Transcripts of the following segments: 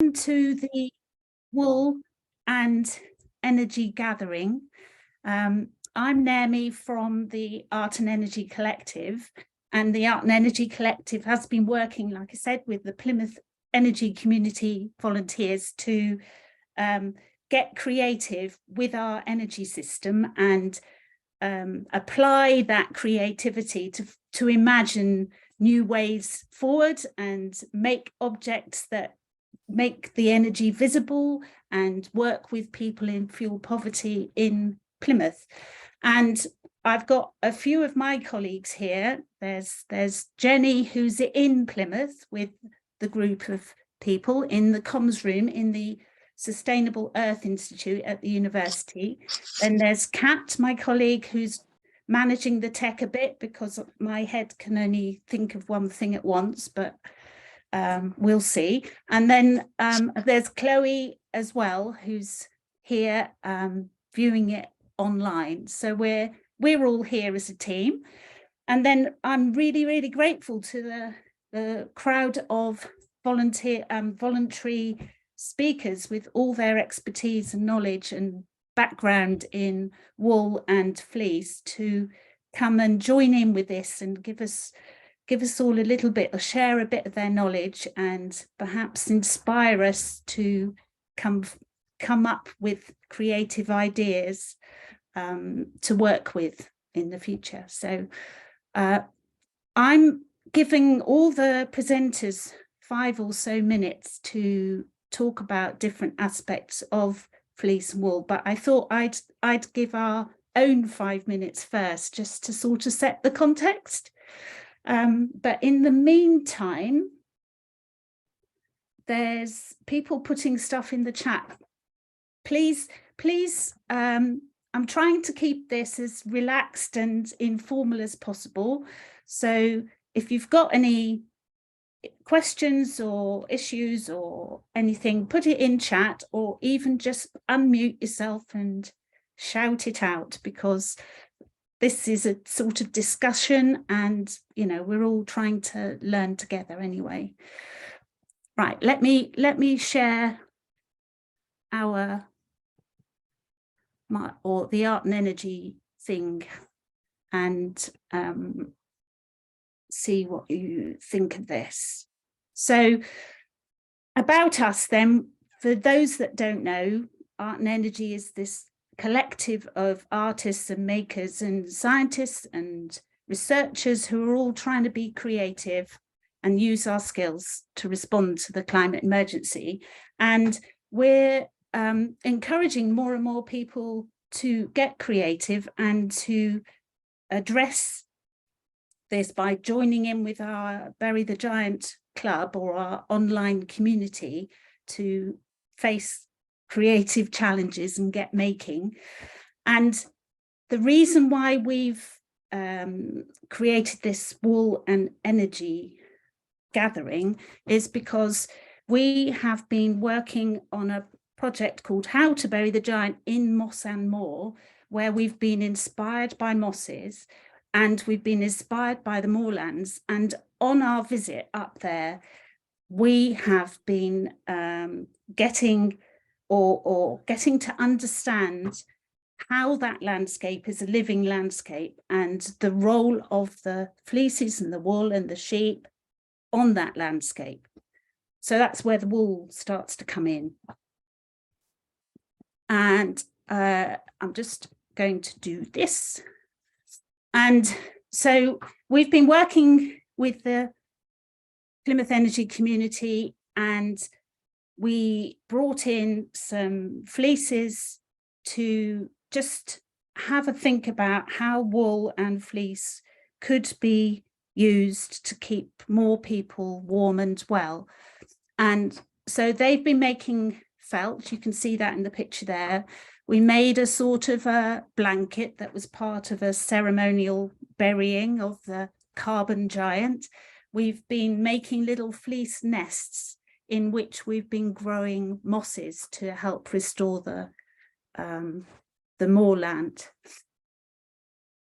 To the wool and energy gathering. I'm Naomi from the Art and Energy Collective, and the Art and Energy Collective has been working, like I said, with the Plymouth Energy Community volunteers to get creative with our energy system and apply that creativity to imagine new ways forward and make objects that make the energy visible and work with people in fuel poverty in Plymouth. And I've got a few of my colleagues here. There's Jenny, who's in Plymouth with the group of people in the comms room in the Sustainable Earth Institute at the university. Then there's Kat, my colleague, who's managing the tech a bit because my head can only think of one thing at once, but we'll see. And then there's Chloe as well, who's here viewing it online. So we're all here as a team. And then I'm really grateful to the crowd of voluntary speakers with all their expertise and knowledge and background in wool and fleece to come and join in with this and give us all a little bit, or share a bit of their knowledge, and perhaps inspire us to come up with creative ideas to work with in the future. So I'm giving all the presenters 5 or so minutes to talk about different aspects of fleece and wool, but I thought I'd give our own 5 minutes first, just to sort of set the context. But in the meantime, there's people putting stuff in the chat. Please, I'm trying to keep this as relaxed and informal as possible. So if you've got any questions or issues or anything, put it in chat, or even just unmute yourself and shout it out, because this is a sort of discussion and, you know, we're all trying to learn together anyway. Right, let me share the art and energy thing and see what you think of this. So about us then, for those that don't know, Art and Energy is this collective of artists and makers and scientists and researchers who are all trying to be creative and use our skills to respond to the climate emergency. And we're encouraging more and more people to get creative and to address this by joining in with our Bury the Giant Club, or our online community, to face creative challenges and get making. And the reason why we've created this wool and energy gathering is because we have been working on a project called How to Bury the Giant in Moss and Moor, where we've been inspired by mosses and we've been inspired by the moorlands. And on our visit up there, we have been getting to understand how that landscape is a living landscape, and the role of the fleeces and the wool and the sheep on that landscape. So that's where the wool starts to come in. And I'm just going to do this. And so we've been working with the Plymouth Energy Community, and we brought in some fleeces to just have a think about how wool and fleece could be used to keep more people warm and well. And so they've been making felt. You can see that in the picture there. We made a sort of a blanket that was part of a ceremonial burying of the carbon giant. We've been making little fleece nests in which we've been growing mosses to help restore the moorland.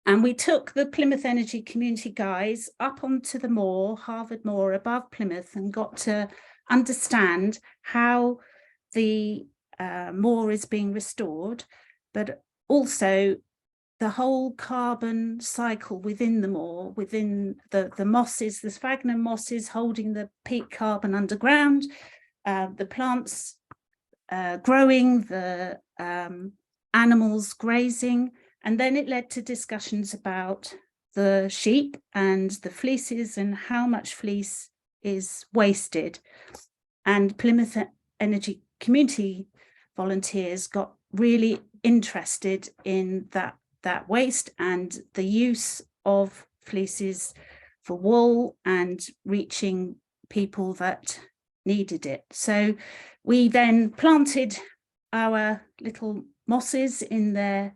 And we took the Plymouth Energy Community guys up onto the moor, Harvard Moor above Plymouth, and got to understand how the moor is being restored, but also the whole carbon cycle within the moor, within the mosses, the sphagnum mosses holding the peat carbon underground, the plants growing, the animals grazing. And then it led to discussions about the sheep and the fleeces and how much fleece is wasted. And Plymouth Energy community volunteers got really interested in that waste and the use of fleeces for wool and reaching people that needed it. So we then planted our little mosses in their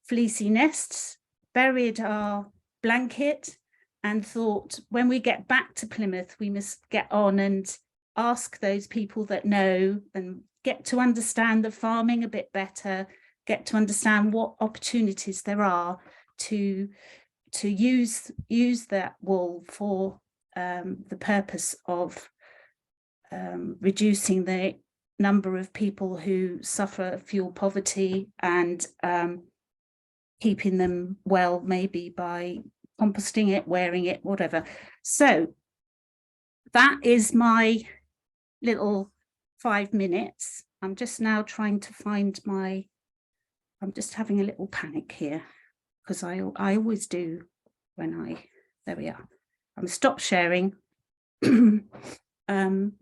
fleecy nests, buried our blanket, and thought, when we get back to Plymouth, we must get on and ask those people that know and get to understand the farming a bit better, get to understand what opportunities there are to use that wool for the purpose of reducing the number of people who suffer fuel poverty and keeping them well, maybe by composting it, wearing it, whatever. So that is my little 5 minutes. I'm just now trying to find my, I'm just having a little panic here because I always do when there we are. I'm stop sharing. But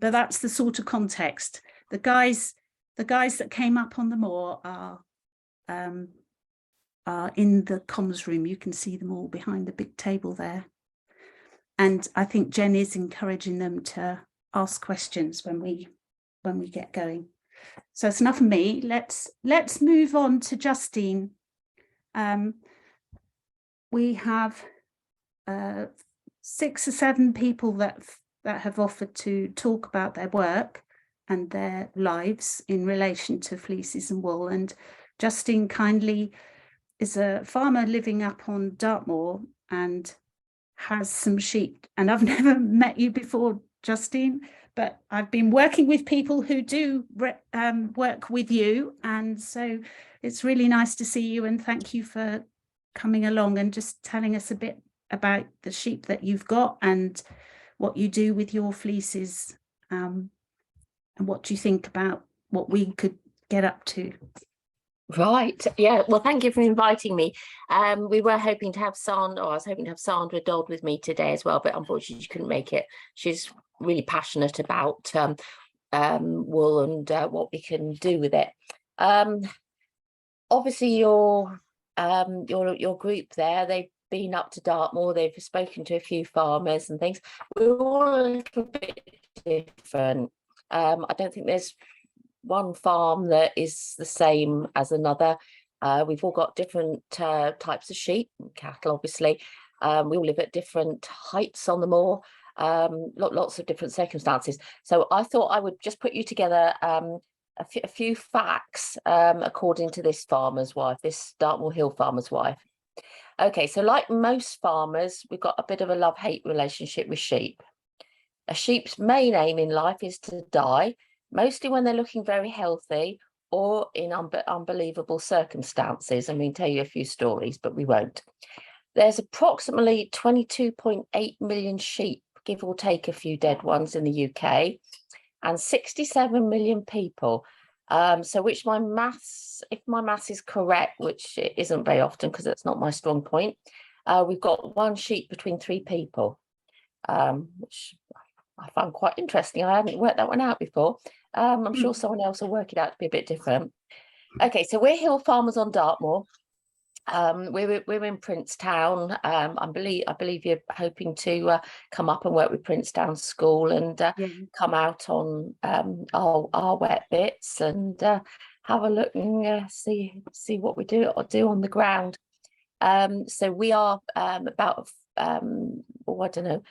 that's the sort of context. The guys that came up on the moor are in the comms room. You can see them all behind the big table there. And I think Jen is encouraging them to ask questions when we get going. So it's enough of me. Let's move on to Justine. We have 6 or 7 people that have offered to talk about their work and their lives in relation to fleeces and wool. And Justine kindly is a farmer living up on Dartmoor and has some sheep. And I've never met you before, Justine, but I've been working with people who do work with you. And so it's really nice to see you, and thank you for coming along and just telling us a bit about the sheep that you've got and what you do with your fleeces, and what do you think about what we could get up to. Right. Yeah. Well, thank you for inviting me. We were hoping to have Sandra, or I was hoping to have Sandra Dodd with me today as well, but unfortunately she couldn't make it. She's really passionate about wool and what we can do with it. Obviously, your group there, they've been up to Dartmoor. They've spoken to a few farmers and things. We're all a little bit different. I don't think there's one farm that is the same as another. We've all got different types of sheep and cattle, obviously. We all live at different heights on the moor, lots of different circumstances. So I thought I would just put you together a few facts according to this farmer's wife, this Dartmoor Hill farmer's wife. Okay, so like most farmers, we've got a bit of a love-hate relationship with sheep. A sheep's main aim in life is to die, mostly when they're looking very healthy or in unbelievable circumstances. And we can tell you a few stories, but we won't. There's approximately 22.8 million sheep, give or take a few dead ones in the UK, and 67 million people. So which my maths, if my maths is correct, which it isn't very often because it's not my strong point, we've got 1 sheep between 3 people, which I found quite interesting. I hadn't worked that one out before. I'm sure someone else will work it out to be a bit different. Okay, so we're hill farmers on Dartmoor. We're in Princetown. I believe you're hoping to come up and work with Princetown School and come out on our wet bits and have a look and see what we do on the ground. So we are about I don't know,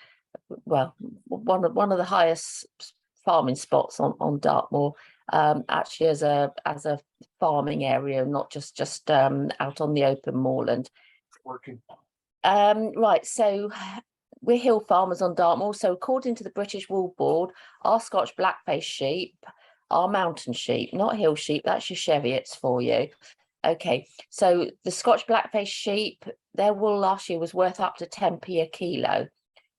well, one of the highest farming spots on Dartmoor, actually as a farming area, not just out on the open moorland. Working. Right, so we're hill farmers on Dartmoor, so according to the British Wool Board, our Scotch blackface sheep are mountain sheep, not hill sheep. That's your Cheviots for you. Okay, so the Scotch blackface sheep, their wool last year was worth up to 10p a kilo.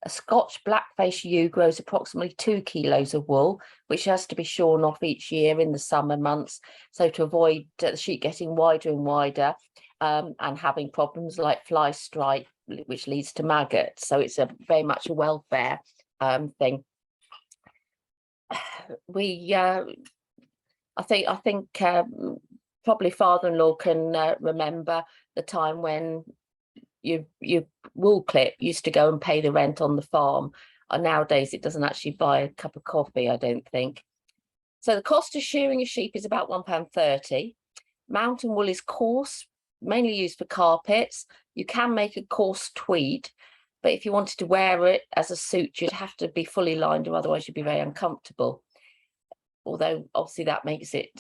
A Scotch blackface ewe grows approximately 2 kilos of wool, which has to be shorn off each year in the summer months, so to avoid the sheep getting wider and wider and having problems like fly strike, which leads to maggots. So it's a very much a welfare thing. I think probably father-in-law can remember the time when your wool clip used to go and pay the rent on the farm, and nowadays it doesn't actually buy a cup of coffee, I don't think. So the cost of shearing a sheep is about £1.30. Mountain wool is coarse, mainly used for carpets. You can make a coarse tweed, but if you wanted to wear it as a suit, you'd have to be fully lined, or otherwise you'd be very uncomfortable. Although obviously that makes it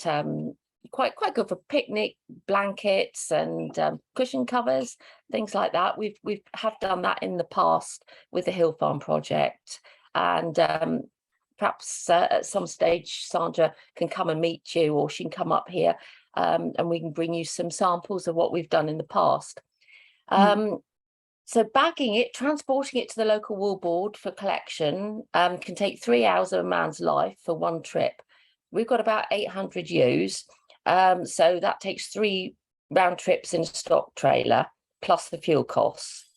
quite good for picnic blankets and cushion covers, things like that. We've done that in the past with the Hill Farm project, and perhaps at some stage Sandra can come and meet you, or she can come up here and we can bring you some samples of what we've done in the past. So bagging it, transporting it to the local wool board for collection can take 3 hours of a man's life for one trip. We've got about 800 ewes, so that takes 3 round trips in a stock trailer plus the fuel costs.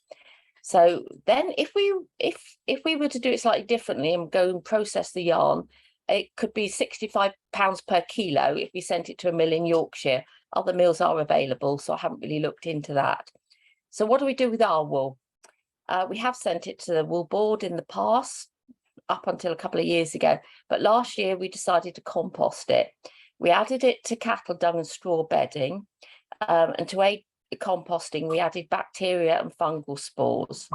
So then if we were to do it slightly differently and go and process the yarn, it could be £65 per kilo if we sent it to a mill in Yorkshire. Other mills are available, so I haven't really looked into that. So what do we do with our wool? We have sent it to the wool board in the past, up until a couple of years ago, but last year we decided to compost it. We added it to cattle dung and straw bedding, and to aid the composting, we added bacteria and fungal spores.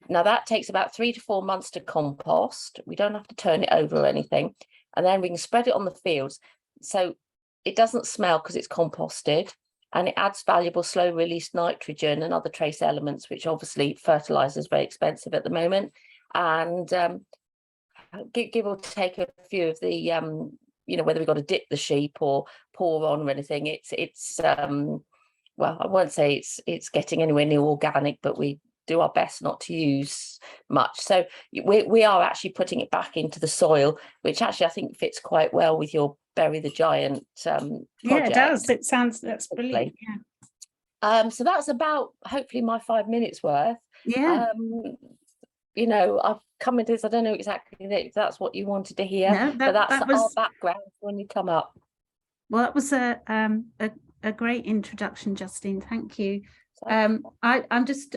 Now that takes about 3 to 4 months to compost. We don't have to turn it over or anything, and then we can spread it on the fields, so it doesn't smell because it's composted, and it adds valuable slow release nitrogen and other trace elements, which obviously fertilizer is very expensive at the moment, and give or take a few of the whether we've got to dip the sheep or pour on or anything, it's well, I won't say it's getting anywhere near organic, but we do our best not to use much. So we are actually putting it back into the soil, which actually I think fits quite well with your Bury the Giant project. Yeah, it does. That's brilliant. Yeah. So that's about hopefully my 5 minutes worth. Yeah. I've come into this, I don't know exactly if that's what you wanted to hear, No, but that's that was our background when you come up. Well, that was a great introduction, Justine. Thank you. I'm just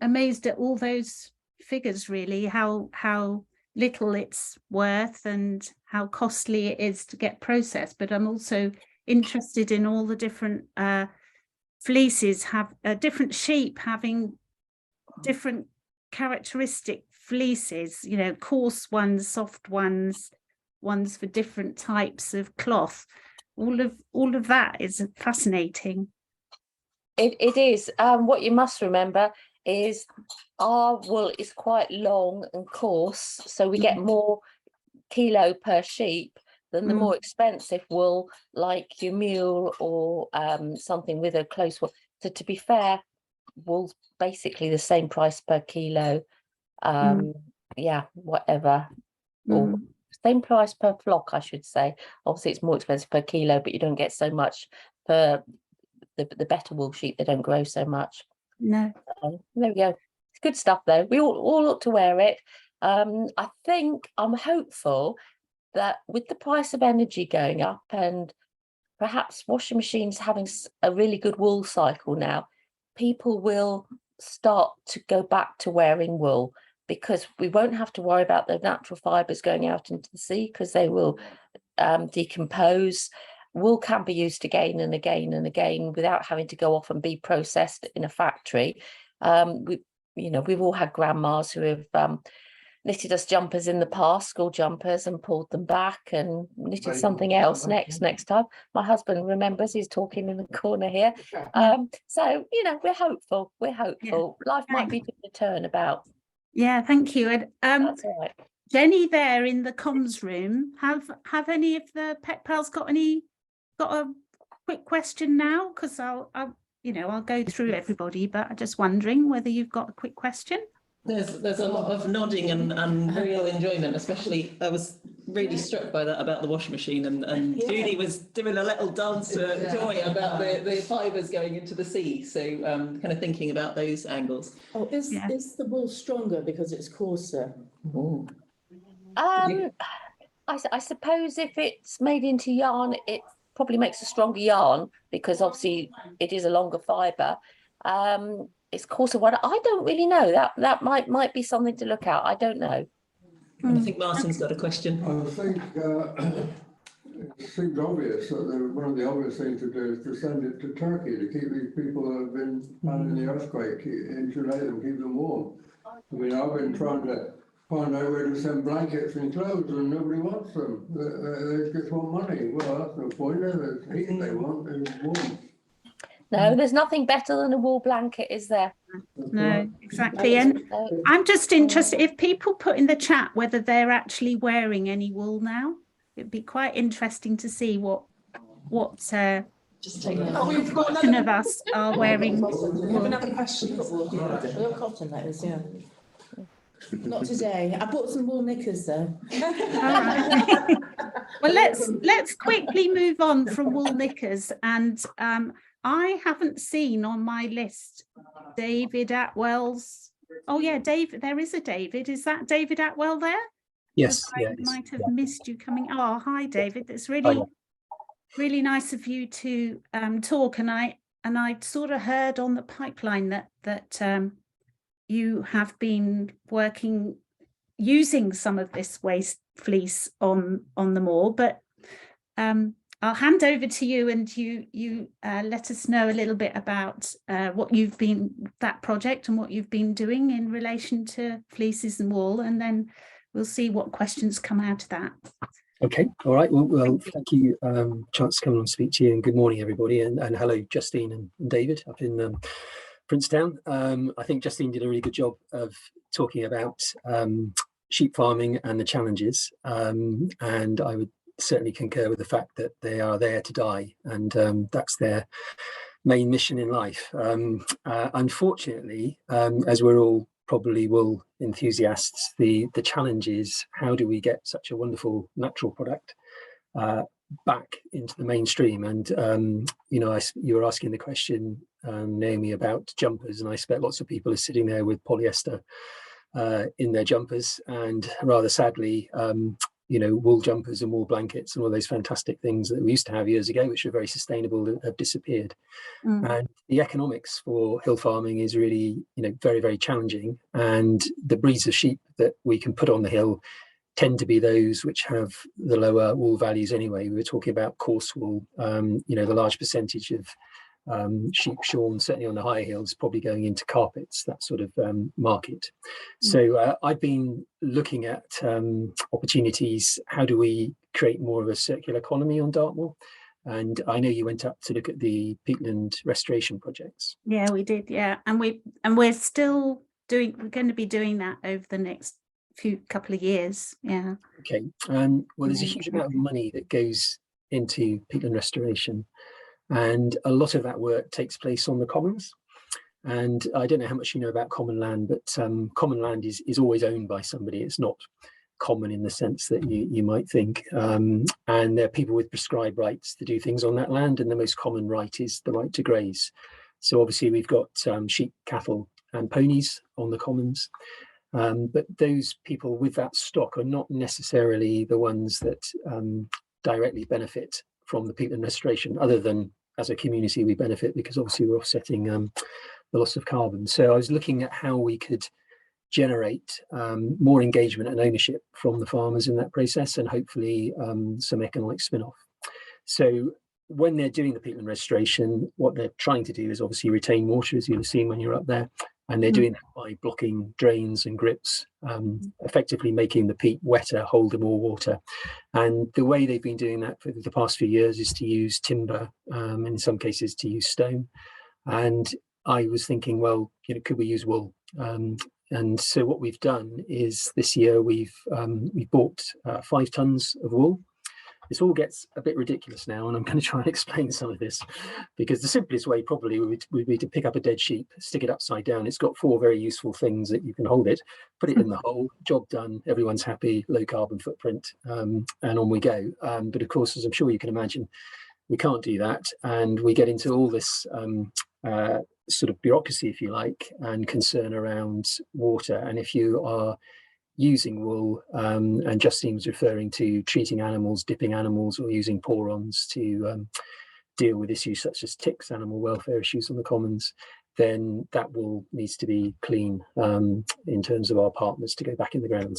amazed at all those figures, really, how little it's worth and how costly it is to get processed. But I'm also interested in all the different fleeces, different sheep having different characteristic fleeces, coarse ones, soft ones for different types of cloth. All of that is fascinating. It is. What you must remember is our wool is quite long and coarse, so we get more kilo per sheep than the more expensive wool like your mule or something with a close wool. So to be fair, wool's basically the same price per kilo. Yeah, whatever. Or same price per flock, I should say. Obviously it's more expensive per kilo, but you don't get so much for the better wool sheep. They don't grow so much. No. There we go. It's good stuff though. We all ought to wear it. I think I'm hopeful that with the price of energy going up and perhaps washing machines having a really good wool cycle now, people will start to go back to wearing wool, because we won't have to worry about the natural fibres going out into the sea, because they will decompose. Wool can be used again and again and again without having to go off and be processed in a factory. We've all had grandmas who have knitted us jumpers in the past, school jumpers, and pulled them back and knitted something else next time. My husband remembers, he's talking in the corner here. So, you know, we're hopeful. Life might be doing a turnabout. Yeah, thank you. And That's all right. Jenny there in the comms room, have any of the Pet Pals got a quick question now? Because I'll go through everybody, but I'm just wondering whether you've got a quick question. There's a lot of nodding and real enjoyment, especially I was really struck by that about the washing machine, and Judy was doing a little dance to joy about the fibres going into the sea, so kind of thinking about those angles. Oh, is the wool stronger because it's coarser? Ooh. I suppose if it's made into yarn, it probably makes a stronger yarn because obviously it is a longer fibre. It's coarser one. I don't really know. That might be something to look at. I don't know. And I think Martin's got a question. I think it seems obvious that one of the obvious things to do is to send it to Turkey to keep these people who have been having the earthquake, insulate them, keep them warm. I mean, I've been trying to find out where to send blankets and clothes, and nobody wants them. They just want money. Well, that's no point. There's heat they want, there's warmth. No, there's nothing better than a wool blanket, is there? No, exactly. And I'm just interested if people put in the chat whether they're actually wearing any wool now. It'd be quite interesting to see what Just take it. proportion of us are wearing wool. We have another question. Real cotton, that is, yeah. Not today. I bought some wool knickers though. All right. Well, let's quickly move on from wool knickers, and I haven't seen on my list David Atwell's. Oh yeah, David. There is a David. Is that David Atwell there? Yes. I might have missed you coming. Oh, hi, David. It's really nice of you to talk. And I sort of heard on the pipeline that you have been using some of this waste fleece on the moor, but I'll hand over to you, and you let us know a little bit about that project and what you've been doing in relation to fleeces and wool, and then we'll see what questions come out of that. Okay, all right. Well, thank you, chance to come and speak to you, and good morning, everybody, and hello, Justine and David up in Princetown. I think Justine did a really good job of talking about sheep farming and the challenges, and I would certainly concur with the fact that they are there to die, and that's their main mission in life. Unfortunately, as we're all probably wool enthusiasts, the challenge is how do we get such a wonderful natural product back into the mainstream? And you were asking the question, Naomi, about jumpers, and I expect lots of people are sitting there with polyester in their jumpers, and rather sadly wool jumpers and wool blankets and all those fantastic things that we used to have years ago, which were very sustainable, have disappeared. And the economics for hill farming is really, very, very challenging. And the breeds of sheep that we can put on the hill tend to be those which have the lower wool values anyway. We were talking about coarse wool, the large percentage of sheep shorn, certainly on the high hills, probably going into carpets, that sort of market. So I've been looking at opportunities. How do we create more of a circular economy on Dartmoor? And I know you went up to look at the peatland restoration projects. Yeah, we did. Yeah, and we're still we're going to be doing that over the next couple of years. Yeah. Okay. Well, there's a huge amount of money that goes into peatland restoration, and a lot of that work takes place on the commons. And I don't know how much you know about common land, but common land is always owned by somebody. It's not common in the sense that you might think. And there are people with prescribed rights to do things on that land, and the most common right is the right to graze. So obviously we've got sheep, cattle and ponies on the commons. But those people with that stock are not necessarily the ones that directly benefit from the peatland restoration, other than as a community we benefit because obviously we're offsetting the loss of carbon. So I was looking at how we could generate more engagement and ownership from the farmers in that process, and hopefully some economic spin-off. So when they're doing the peatland restoration, what they're trying to do is obviously retain water, as you'll have seen when you're up there, and they're doing that by blocking drains and grips, effectively making the peat wetter, holding more water. And the way they've been doing that for the past few years is to use timber, in some cases to use stone. And I was thinking, well, could we use wool? And so what we've done is this year we've bought 5 tons of wool. This all gets a bit ridiculous now, and I'm going to try and explain some of this, because the simplest way probably would be to pick up a dead sheep, stick it upside down. It's got 4 very useful things that you can hold it, put it in the hole, job done, everyone's happy, low carbon footprint, and on we go. But of course, as I'm sure you can imagine, we can't do that, and we get into all this sort of bureaucracy, if you like, and concern around water. And if you are using wool, and Justine was referring to treating animals, dipping animals, or using pour-ons to deal with issues such as ticks, animal welfare issues on the commons, then that wool needs to be clean in terms of our partners to go back in the ground.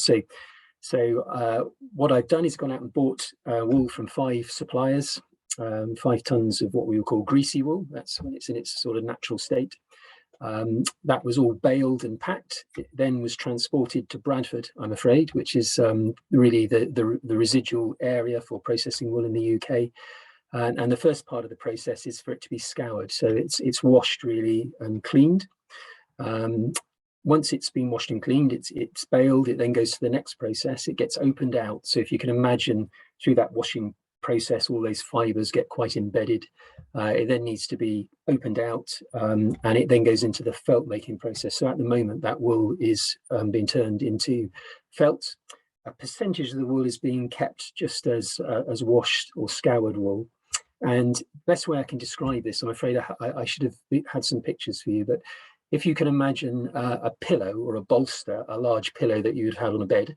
So what I've done is gone out and bought wool from 5 suppliers, 5 tons of what we would call greasy wool. That's when it's in its sort of natural state. That was all baled and packed. It then was transported to Bradford, I'm afraid, which is really the residual area for processing wool in the UK. And the first part of the process is for it to be scoured. So it's washed really and cleaned. Once it's been washed and cleaned, it's baled. It then goes to the next process. It gets opened out. So if you can imagine, through that washing process, all those fibers get quite embedded. It then needs to be opened out, and it then goes into the felt making process. So at the moment, that wool is being turned into felt. A percentage of the wool is being kept just as washed or scoured wool. And best way I can describe this, I'm afraid I should have had some pictures for you, but if you can imagine a pillow or a bolster, a large pillow that you would have on a bed,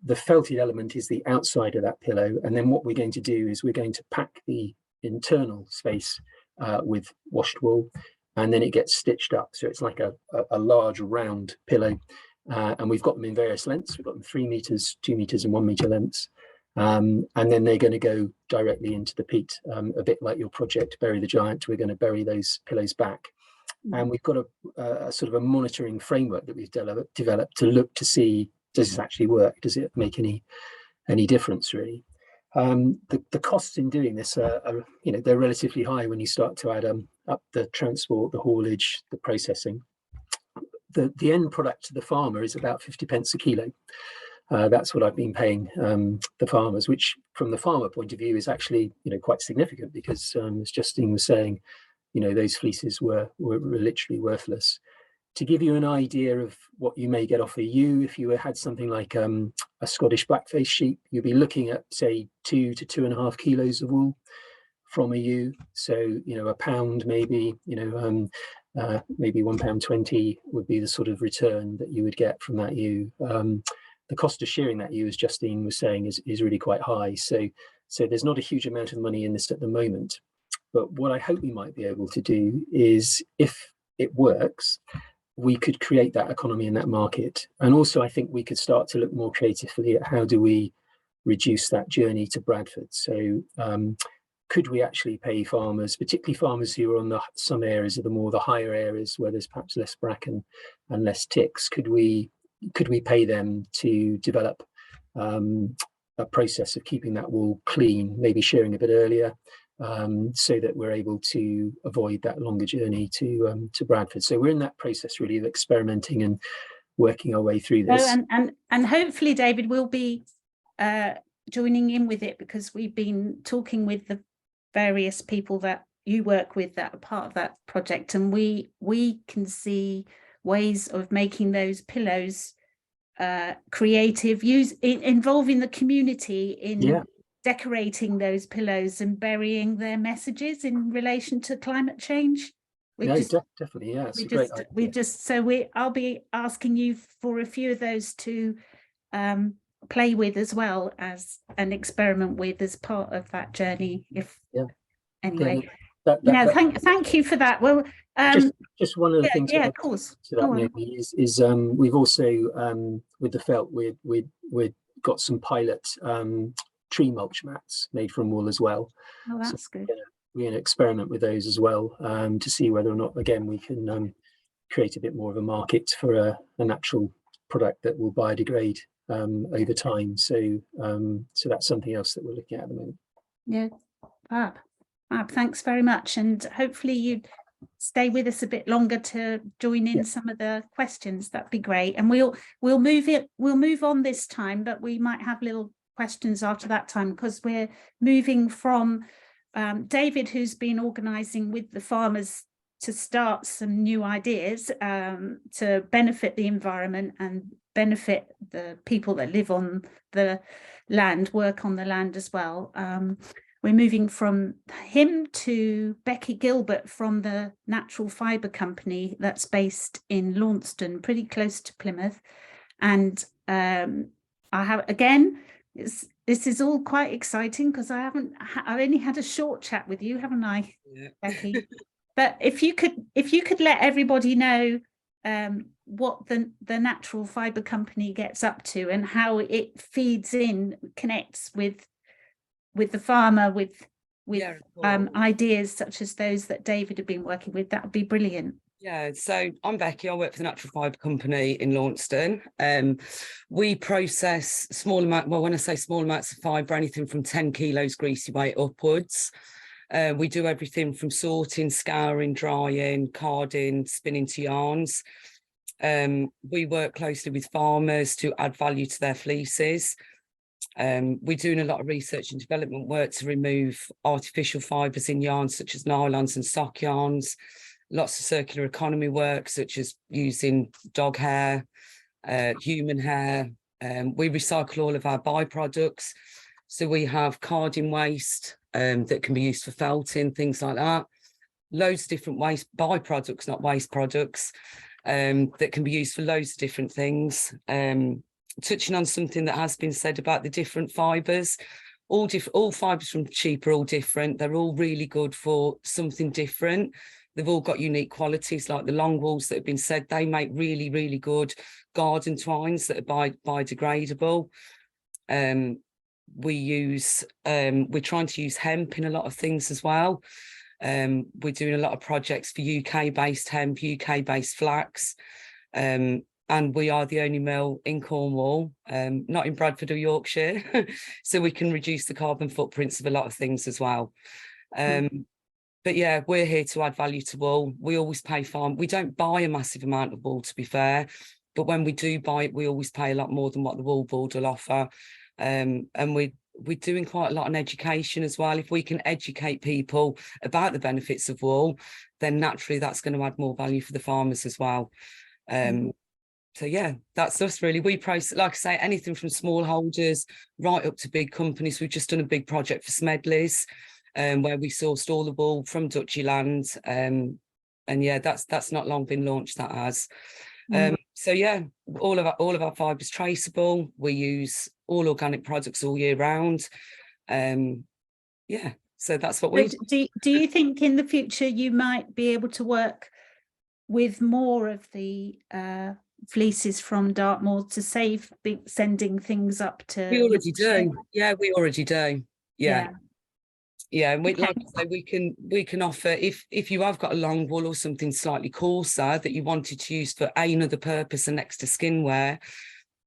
the felted element is the outside of that pillow. And then what we're going to do is we're going to pack the internal space with washed wool, and then it gets stitched up. So it's like a large round pillow. And we've got them in various lengths. We've got them 3 meters, 2 meters and 1 meter lengths. And then they're going to go directly into the peat, a bit like your project, Bury the Giant. We're going to bury those pillows back. And we've got a sort of a monitoring framework that we've developed to look to see, does this actually work? Does it make any difference, really? The costs in doing this are they're relatively high when you start to add up the transport, the haulage, the processing. The end product to the farmer is about 50 pence a kilo. That's what I've been paying the farmers, which from the farmer point of view is actually quite significant, because as Justine was saying, those fleeces were literally worthless. To give you an idea of what you may get off a ewe, if you had something like a Scottish blackface sheep, you'd be looking at, say, 2 to 2.5 kilos of wool from a ewe. So, a pound maybe, maybe £1.20 would be the sort of return that you would get from that ewe. The cost of shearing that ewe, as Justine was saying, is really quite high. So there's not a huge amount of money in this at the moment. But what I hope we might be able to do is, if it works, we could create that economy in that market. And also, I think we could start to look more creatively at how do we reduce that journey to Bradford. So could we actually pay farmers, particularly farmers who are on some areas of the higher areas where there's perhaps less bracken and less ticks, could we pay them to develop a process of keeping that wool clean, maybe shearing a bit earlier, so that we're able to avoid that longer journey to Bradford. So we're in that process really of experimenting and working our way through this. And hopefully, David, will be joining in with it, because we've been talking with the various people that you work with that are part of that project, and we can see ways of making those pillows creative, involving the community in decorating those pillows and burying their messages in relation to climate change. Definitely, yeah, it's a great idea. I'll be asking you for a few of those to play with as well as an experiment with as part of that journey. Anyway, thank you for that. Well, just one of the things. Yeah, of course. Is we've also with the felt we've got some pilot tree mulch mats made from wool as well. Oh, that's good. We're going to experiment with those as well, to see whether or not, again, we can create a bit more of a market for a natural product that will biodegrade over time. So so that's something else that we're looking at the moment. Yeah, fab. Thanks very much, and hopefully you stay with us a bit longer to join in some of the questions. That'd be great. And we'll move on this time, but we might have little questions after that time, because we're moving from David, who's been organising with the farmers to start some new ideas to benefit the environment and benefit the people that live on the land, work on the land as well. We're moving from him to Becky Gilbert from the Natural Fibre Company that's based in Launceston, pretty close to Plymouth. And I have, again, this is all quite exciting, because I've only had a short chat with you, haven't I, Becky? But if you could let everybody know what the Natural Fibre Company gets up to and how it feeds in, connects with the farmer, with ideas such as those that David had been working with, that would be brilliant. Yeah, so I'm Becky. I work for the Natural Fibre Company in Launceston. We process small amount, well, when I say small amounts of fibre, anything from 10 kilos greasy weight upwards. We do everything from sorting, scouring, drying, carding, spinning to yarns. We work closely with farmers to add value to their fleeces. We're doing a lot of research and development work to remove artificial fibres in yarns such as nylons and sock yarns. Lots of circular economy work, such as using dog hair, human hair. We recycle all of our byproducts. So we have carding waste that can be used for felting, things like that. Loads of different waste byproducts, not waste products, that can be used for loads of different things. Touching on something that has been said about the different fibres, all fibres from sheep are all different. They're all really good for something different. They've all got unique qualities, like the long wools that have been said. They make really, really good garden twines that are biodegradable. We're trying to use hemp in a lot of things as well. We're doing a lot of projects for UK-based hemp, UK-based flax. And we are the only mill in Cornwall, not in Bradford or Yorkshire, so we can reduce the carbon footprints of a lot of things as well. But yeah, we're here to add value to wool. We always pay farm. We don't buy a massive amount of wool, to be fair, but when we do buy it, we always pay a lot more than what the wool board will offer. And we're doing quite a lot on education as well. If we can educate people about the benefits of wool, then naturally that's going to add more value for the farmers as well. So yeah, that's us really. We price, like I say, anything from smallholders right up to big companies. We've just done a big project for Smedleys, where we sourced all the wool from Dutchy land. And yeah, that's not long been launched, that has. So yeah, all of our fibres traceable. We use all organic products all year round. Yeah, so that's what we do. Do you think in the future you might be able to work with more of the fleeces from Dartmoor to save sending things up to? We already do. Yeah, we already do. Yeah. And like I say, we can offer, if you have got a long wool or something slightly coarser that you wanted to use for another purpose and next to skin wear,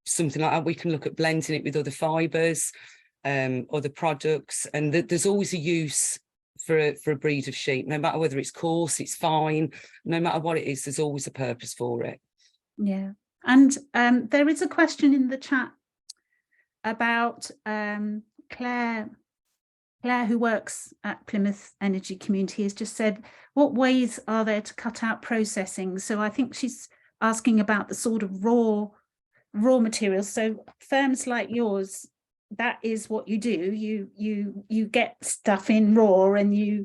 something like that, we can look at blending it with other fibres, other products, and there's always a use for a breed of sheep. No matter whether it's coarse, it's fine, no matter what it is, there's always a purpose for it. Yeah, and there is a question in the chat about Claire, who works at Plymouth Energy Community, has just said, what ways are there to cut out processing? So I think she's asking about the sort of raw materials. So firms like yours, that is what you do. You get stuff in raw and you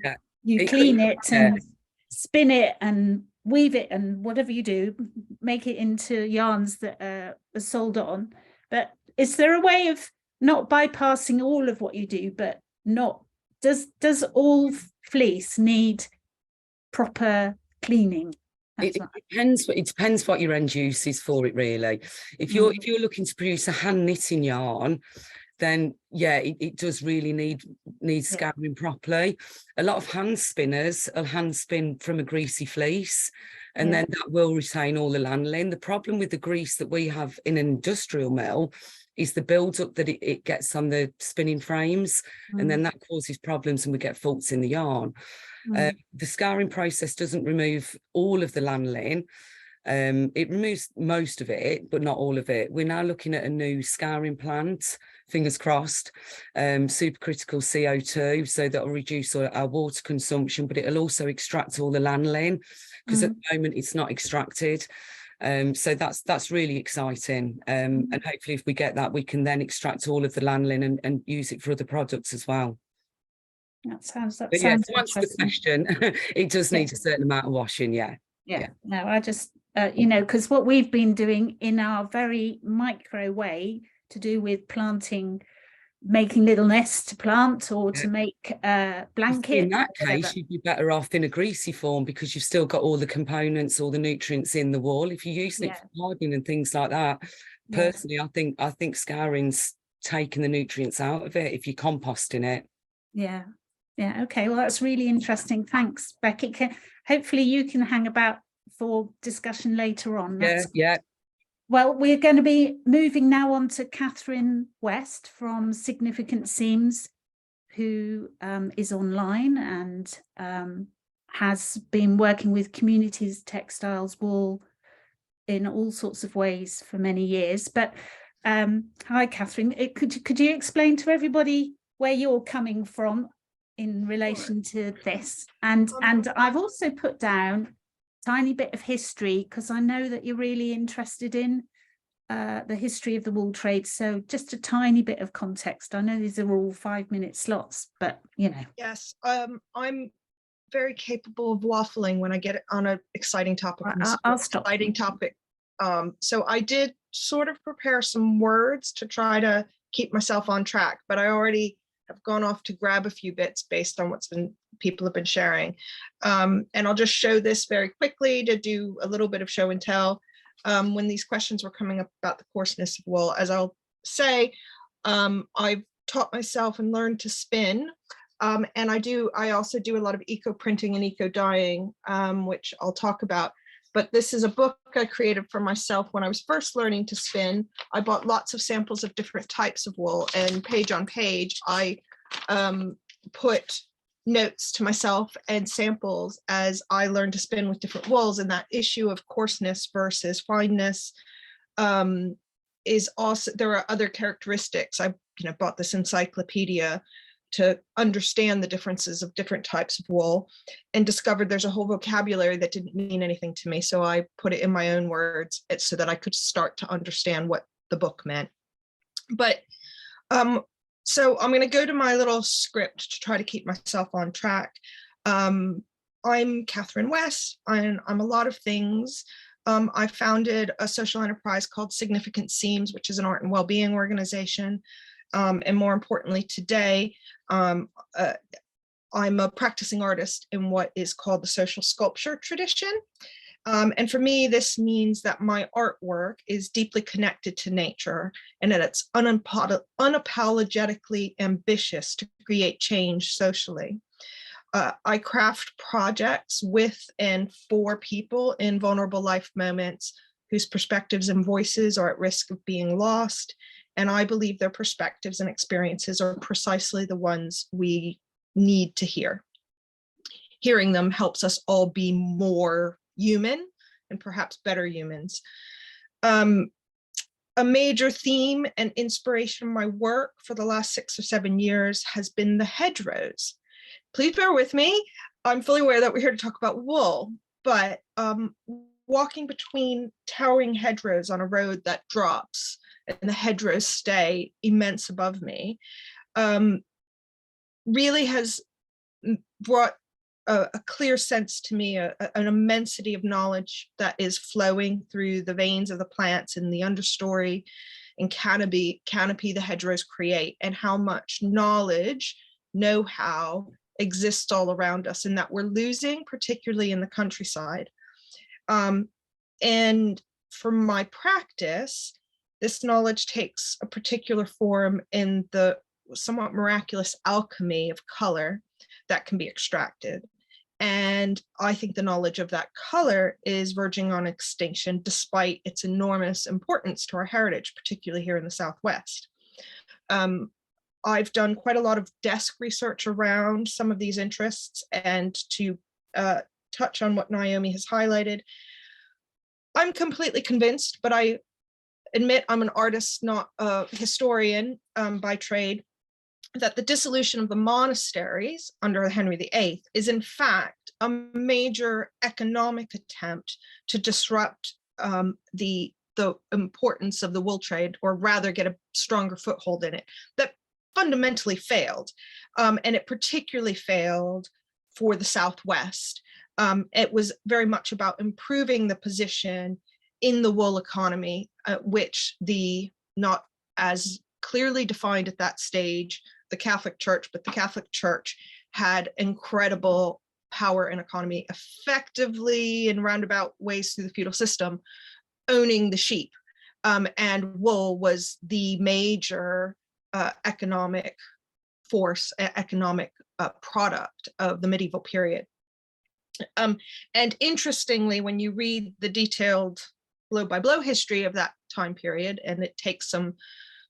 clean it and spin it and weave it and whatever you do, make it into yarns that are sold on. But is there a way of not bypassing all of what you do, but not, does all fleece need proper cleaning? It depends what your end use is for it, really. If you're looking to produce a hand knitting yarn, then yeah, it does really need needs Yeah. scouring properly. A lot of hand spinners will hand spin from a greasy fleece, and Yeah. then that will retain all the lanolin. The problem with the grease that we have in an industrial mill is the build-up that it gets on the spinning frames, and then that causes problems and we get faults in the yarn. The scouring process doesn't remove all of the lanolin. It removes most of it, but not all of it. We're now looking at a new scouring plant, fingers crossed, supercritical CO2, so that will reduce our water consumption, but it'll also extract all the lanolin, because at the moment it's not extracted. So that's really exciting. And hopefully if we get that, we can then extract all of the lanolin and use it for other products as well. That sounds But yeah, sounds to answer the interesting. question, it does need a certain amount of washing, yeah. Yeah, no, I just, you know, because what we've been doing in our very micro way to do with planting, making little nests to plant or to make blankets. In that case, you'd be better off in a greasy form, because you've still got all the components, all the nutrients in the wall. If you're using it for gardening and things like that, personally, I think scouring's taking the nutrients out of it if you're composting it. Yeah. Yeah. Okay. Well, that's really interesting. Thanks, Becky. Hopefully you can hang about for discussion later on. Yeah. Well, we're going to be moving now on to Catherine West from Significant Seams, who is online and has been working with communities, textiles, wool in all sorts of ways for many years. But hi, Catherine. Could you explain to everybody where you're coming from in relation to this? And I've also put down a tiny bit of history, because I know that you're really interested in the history of the wool trade. So just a tiny bit of context. I know these are all 5-minute slots, but you know. Yes, I'm very capable of waffling when I get on an exciting topic. I'll stop. Exciting topic. So I did sort of prepare some words to try to keep myself on track, but I already have gone off to grab a few bits based on what's been people have been sharing. And I'll just show this very quickly to do a little bit of show and tell. When these questions were coming up about the coarseness of wool, as I'll say, I've taught myself and learned to spin. And I also do a lot of eco printing and eco dyeing, which I'll talk about. But this is a book I created for myself when I was first learning to spin. I bought lots of samples of different types of wool, and page on page, I put notes to myself and samples as I learned to spin with different wools. And that issue of coarseness versus fineness is also, there are other characteristics. I bought this encyclopedia to understand the differences of different types of wool, and discovered there's a whole vocabulary that didn't mean anything to me. So I put it in my own words so that I could start to understand what the book meant. But so I'm going to go to my little script to try to keep myself on track. I'm Catherine West, and I'm a lot of things. I founded a social enterprise called Significant Seams, which is an art and well-being organization. And more importantly, today, I'm a practicing artist in what is called the social sculpture tradition. And for me, this means that my artwork is deeply connected to nature, and that it's unapologetically ambitious to create change socially. I craft projects with and for people in vulnerable life moments whose perspectives and voices are at risk of being lost. And I believe their perspectives and experiences are precisely the ones we need to hear. Hearing them helps us all be more human and perhaps better humans. A major theme and inspiration in my work for the last 6 or 7 years has been the hedgerows. Please bear with me. I'm fully aware that we're here to talk about wool, but walking between towering hedgerows on a road that drops and the hedgerows stay immense above me, really has brought a clear sense to me, an immensity of knowledge that is flowing through the veins of the plants in the understory and canopy the hedgerows create, and how much knowledge, know-how exists all around us, and that we're losing, particularly in the countryside. And for my practice, this knowledge takes a particular form in the somewhat miraculous alchemy of color that can be extracted. And I think the knowledge of that color is verging on extinction, despite its enormous importance to our heritage, particularly here in the Southwest. I've done quite a lot of desk research around some of these interests, and to touch on what Naomi has highlighted, I'm completely convinced, but I admit I'm an artist, not a historian by trade, that the dissolution of the monasteries under Henry VIII is in fact a major economic attempt to disrupt the importance of the wool trade, or rather get a stronger foothold in it, that fundamentally failed. And it particularly failed for the Southwest. It was very much about improving the position in the wool economy, which the not as clearly defined at that stage, the Catholic Church, but the Catholic Church had incredible power and economy, effectively in roundabout ways through the feudal system, owning the sheep. And wool was the major economic force, economic product of the medieval period. And interestingly, when you read the detailed blow by blow history of that time period, and it takes some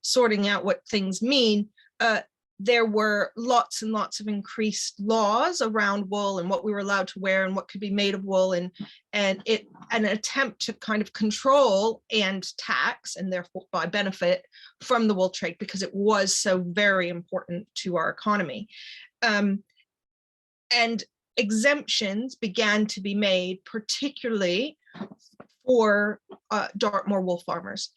sorting out what things mean, there were lots and lots of increased laws around wool and what we were allowed to wear and what could be made of wool, and an attempt to kind of control and tax, and therefore by benefit from the wool trade, because it was so very important to our economy. And exemptions began to be made, particularly for Dartmoor wool farmers,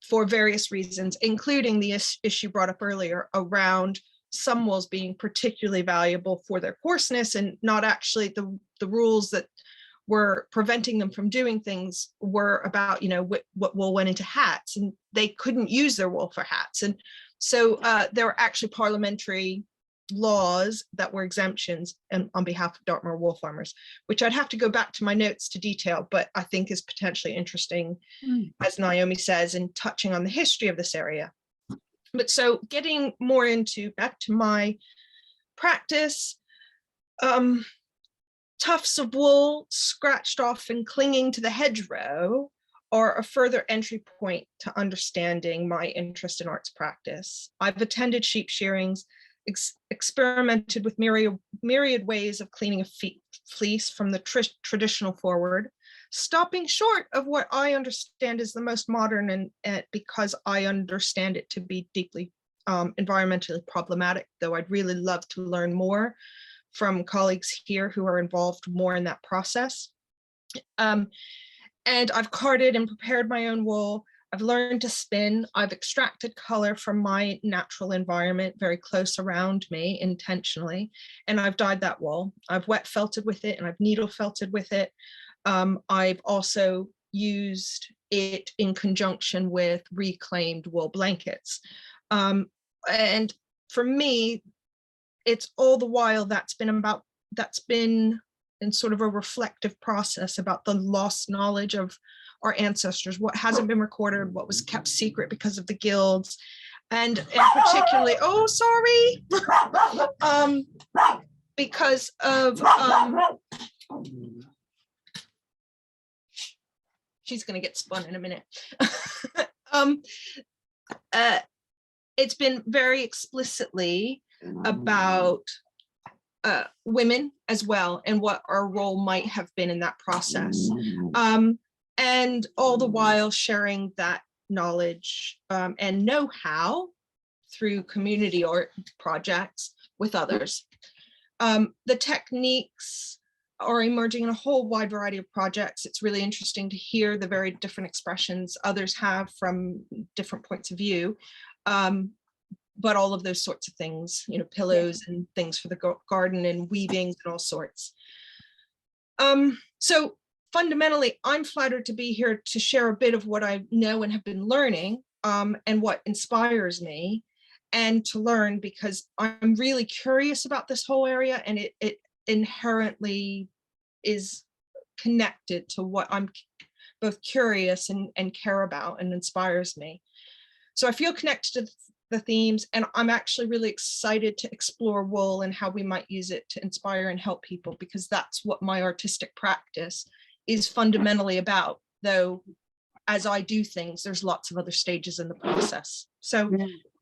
for various reasons, including the issue brought up earlier around some wools being particularly valuable for their coarseness, and not actually the rules that were preventing them from doing things were about, you know, what wool went into hats, and they couldn't use their wool for hats. And so there were actually parliamentary laws that were exemptions and on behalf of Dartmoor wool farmers, which I'd have to go back to my notes to detail, but I think is potentially interesting, as Naomi says, in touching on the history of this area. But so getting more into back to my practice, tufts of wool scratched off and clinging to the hedgerow are a further entry point to understanding my interest in arts practice. I've attended sheep shearings, experimented with myriad ways of cleaning a fleece from the traditional forward, stopping short of what I understand is the most modern, and because I understand it to be deeply environmentally problematic, though I'd really love to learn more from colleagues here who are involved more in that process. And I've carded and prepared my own wool. I've learned to spin. I've extracted color from my natural environment very close around me intentionally, and I've dyed that wool. I've wet felted with it and I've needle felted with it. I've also used it in conjunction with reclaimed wool blankets. And for me, it's all the while that's been in sort of a reflective process about the lost knowledge of our ancestors, what hasn't been recorded, what was kept secret because of the guilds, and particularly, oh, sorry, because of, she's gonna get spun in a minute. It's been very explicitly about women as well, and what our role might have been in that process. And all the while sharing that knowledge and know-how through community art projects with others. The techniques are emerging in a whole wide variety of projects. It's really interesting to hear the very different expressions others have from different points of view. But all of those sorts of things, you know, pillows and things for the garden and weavings and all sorts. So fundamentally, I'm flattered to be here to share a bit of what I know and have been learning, and what inspires me, and to learn, because I'm really curious about this whole area, and it inherently is connected to what I'm both curious and care about, and inspires me. So I feel connected the themes, and I'm actually really excited to explore wool and how we might use it to inspire and help people, because that's what my artistic practice is fundamentally about. Though, as I do things, there's lots of other stages in the process. So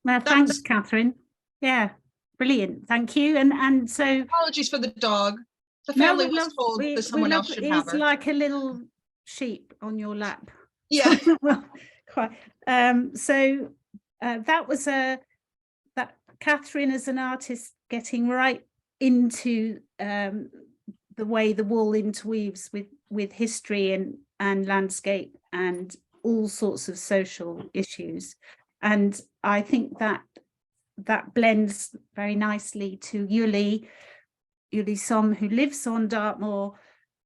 Well, thanks, Catherine. Yeah, brilliant. Thank you. And so apologies for the dog. The no, family we was love, told we that someone love, else should have it's her. like a little sheep on your lap. Yeah. Well, quite. So that was that Catherine as an artist getting right into the way the wool interweaves with history and landscape and all sorts of social issues. And I think that blends very nicely to Yuli Som, who lives on Dartmoor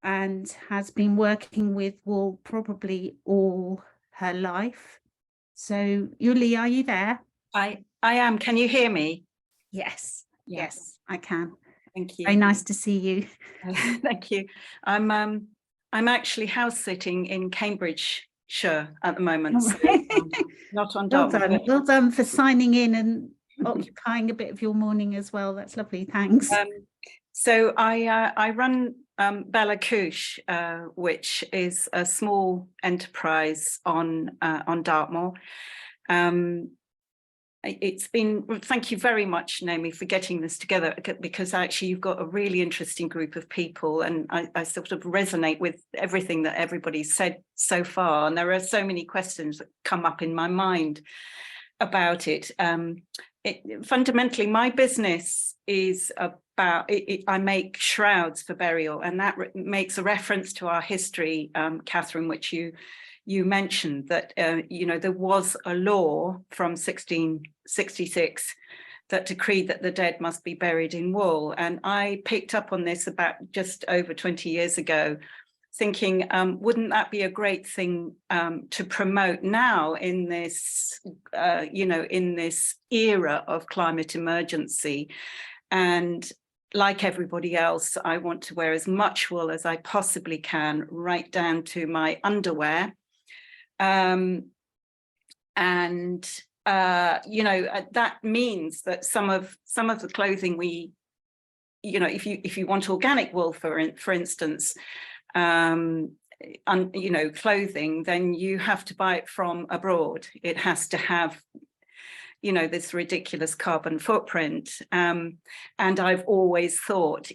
and has been working with wool probably all her life. So Yuli, are you there? I am. Can you hear me? Yes, Yeah. yes, I can. Thank you. Very nice to see you. Thank you. I'm actually house sitting in Cambridgeshire at the moment, so, not on Well Dartmoor. done. Well done for signing in and occupying a bit of your morning as well. That's lovely. Thanks. So I run Bella Couche, which is a small enterprise on Dartmoor. It's been, thank you very much, Naomi, for getting this together, because actually you've got a really interesting group of people, and I sort of resonate with everything that everybody's said so far. And there are so many questions that come up in my mind about it. Fundamentally, my business is about, I make shrouds for burial, and that makes a reference to our history, Catherine, which you mentioned, that there was a law from 1666 that decreed that the dead must be buried in wool. And I picked up on this about just over 20 years ago, thinking, wouldn't that be a great thing to promote now in this, in this era of climate emergency? And like everybody else, I want to wear as much wool as I possibly can, right down to my underwear. That means that some of the clothing we, if you want organic wool, for instance, clothing, then you have to buy it from abroad. It has to have, this ridiculous carbon footprint. And I've always thought,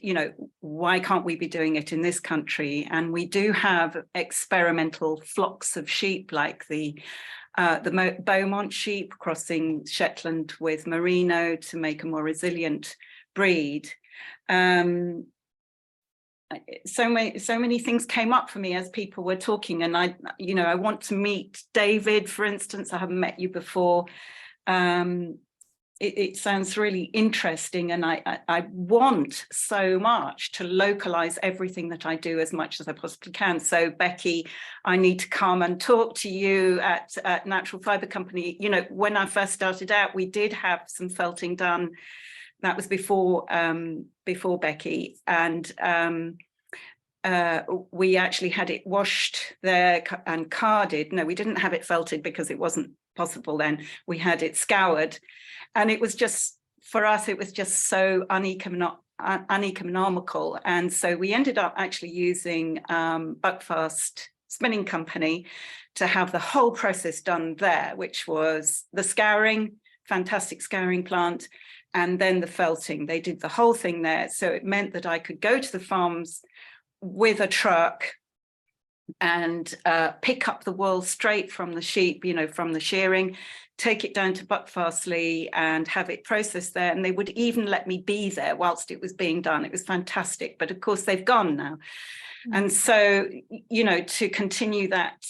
why can't we be doing it in this country? And we do have experimental flocks of sheep, like the Beaumont sheep crossing Shetland with Merino to make a more resilient breed. So many things came up for me as people were talking, and I want to meet David, for instance. I haven't met you before. It sounds really interesting, and I want so much to localize everything that I do as much as I possibly can. So Becky, I need to come and talk to you at Natural Fibre Company. When I first started out, we did have some felting done. That was before Becky, and we actually had it washed there and carded. No, we didn't have it felted because it wasn't possible then. We had it scoured, and it was just, for us, it was just so uneconomical. And so we ended up actually using Buckfast Spinning Company to have the whole process done there, which was the scouring, fantastic scouring plant, and then the felting. They did the whole thing there. So it meant that I could go to the farms with a truck and pick up the wool straight from the sheep, from the shearing, take it down to Buckfastleigh and have it processed there. And they would even let me be there whilst it was being done. It was fantastic. But of course, they've gone now. Mm-hmm. And so, to continue that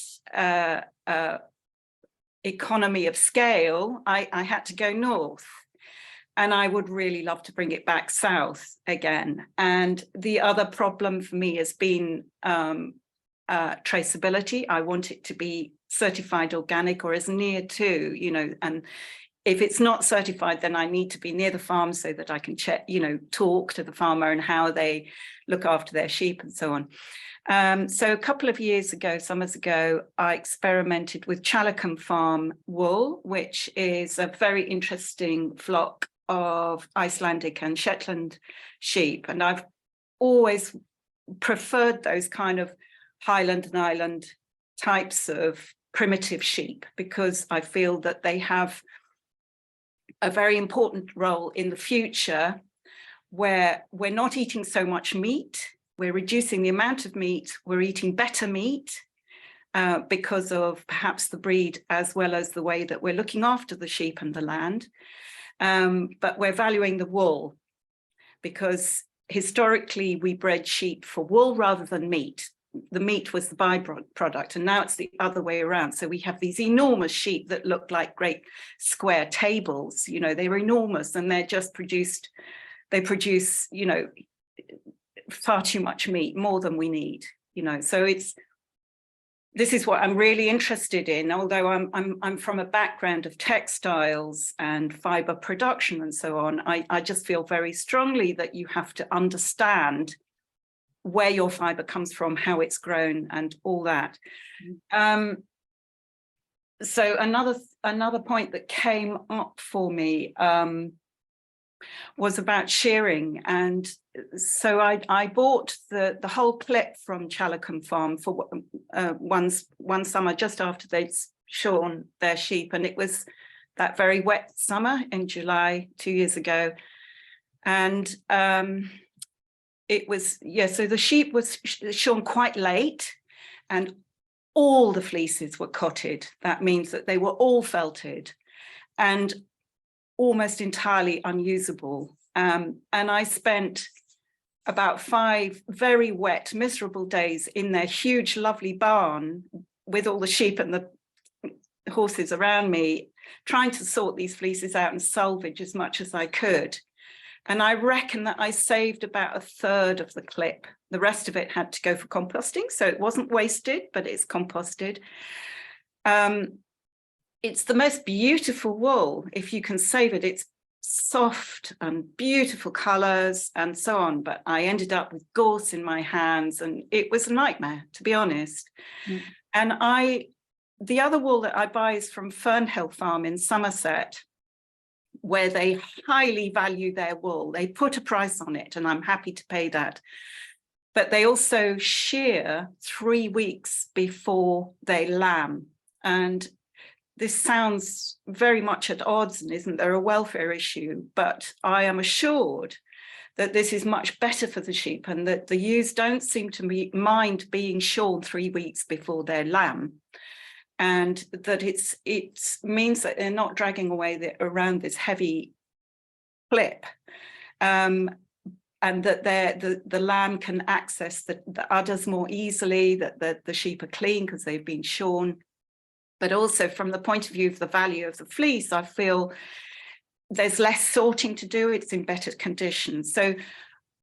economy of scale, I had to go north. And I would really love to bring it back south again. And the other problem for me has been traceability. I want it to be certified organic, or as near to, and if it's not certified, then I need to be near the farm so that I can check, talk to the farmer and how they look after their sheep and so on. So a couple of years ago, summers ago, I experimented with Chalacan Farm wool, which is a very interesting flock of Icelandic and Shetland sheep. And I've always preferred those kind of Highland and Island types of primitive sheep, because I feel that they have a very important role in the future, where we're not eating so much meat, we're reducing the amount of meat, we're eating better meat because of perhaps the breed, as well as the way that we're looking after the sheep and the land. But we're valuing the wool, because historically we bred sheep for wool rather than meat. The meat was the byproduct, and now it's the other way around. So we have these enormous sheep that look like great square tables. You know, they're enormous, and they're just they produce, you know, far too much meat, more than we need. You know, so this is what I'm really interested in. Although I'm from a background of textiles and fiber production and so on, I just feel very strongly that you have to understand where your fiber comes from, how it's grown, and all that. So another point that came up for me was about shearing. And so I bought the whole clip from Chalacan Farm for one summer, just after they'd shorn their sheep. And it was that very wet summer in July 2 years ago. And it was, yeah, so the sheep was shorn quite late, and all the fleeces were cotted. That means that they were all felted and almost entirely unusable. And I spent about 5 very wet, miserable days in their huge, lovely barn with all the sheep and the horses around me, trying to sort these fleeces out and salvage as much as I could. And I reckon that I saved about 1/3 of the clip. The rest of it had to go for composting, so it wasn't wasted, but it's composted. It's the most beautiful wool, if you can save it. It's soft and beautiful colours and so on, but I ended up with gorse in my hands, and it was a nightmare, to be honest. And the other wool that I buy is from Fernhill Farm in Somerset, where they highly value their wool. They put a price on it, and I'm happy to pay that. But they also shear 3 weeks before they lamb. And this sounds very much at odds, and isn't there a welfare issue? But I am assured that this is much better for the sheep, and that the ewes don't seem to mind being shorn 3 weeks before their lamb. And that it means that they're not dragging away around this heavy clip, and that the lamb can access the udders more easily, that the sheep are clean because they've been shorn. But also from the point of view of the value of the fleece, I feel there's less sorting to do, it's in better condition. So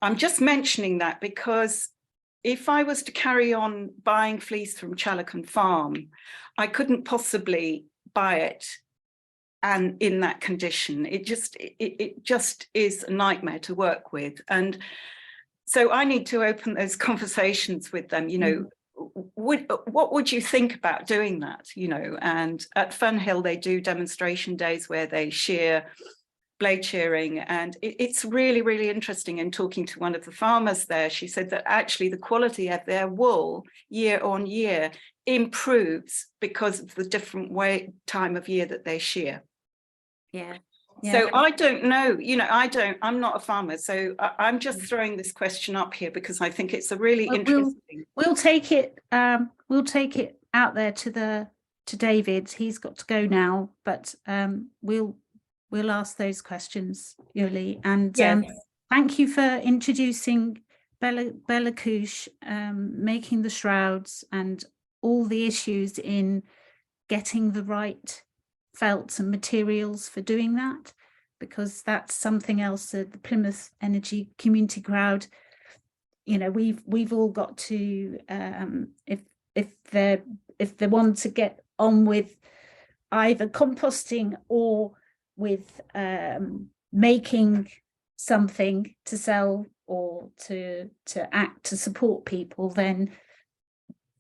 I'm just mentioning that because if I was to carry on buying fleece from Chalacan Farm, I couldn't possibly buy it and in that condition. It just is a nightmare to work with. And so I need to open those conversations with them, you know, what would you think about doing that, you know? And at Fernhill, they do demonstration days where they shear, blade shearing, and it's really, really interesting. In talking to one of the farmers there, she said that actually the quality of their wool year on year improves because of the different time of year that they shear. Yeah. So I don't know, you know, I'm not a farmer, so I'm just throwing this question up here because I think it's a really interesting. We'll take it out there to David. He's got to go now, but we'll ask those questions, Yuli. And thank you for introducing Bella Couche, making the shrouds, and all the issues in getting the right felts and materials for doing that, because that's something else that the Plymouth Energy community crowd, you know, we've all got to, if they want to get on with either composting or with making something to sell or to act to support people, then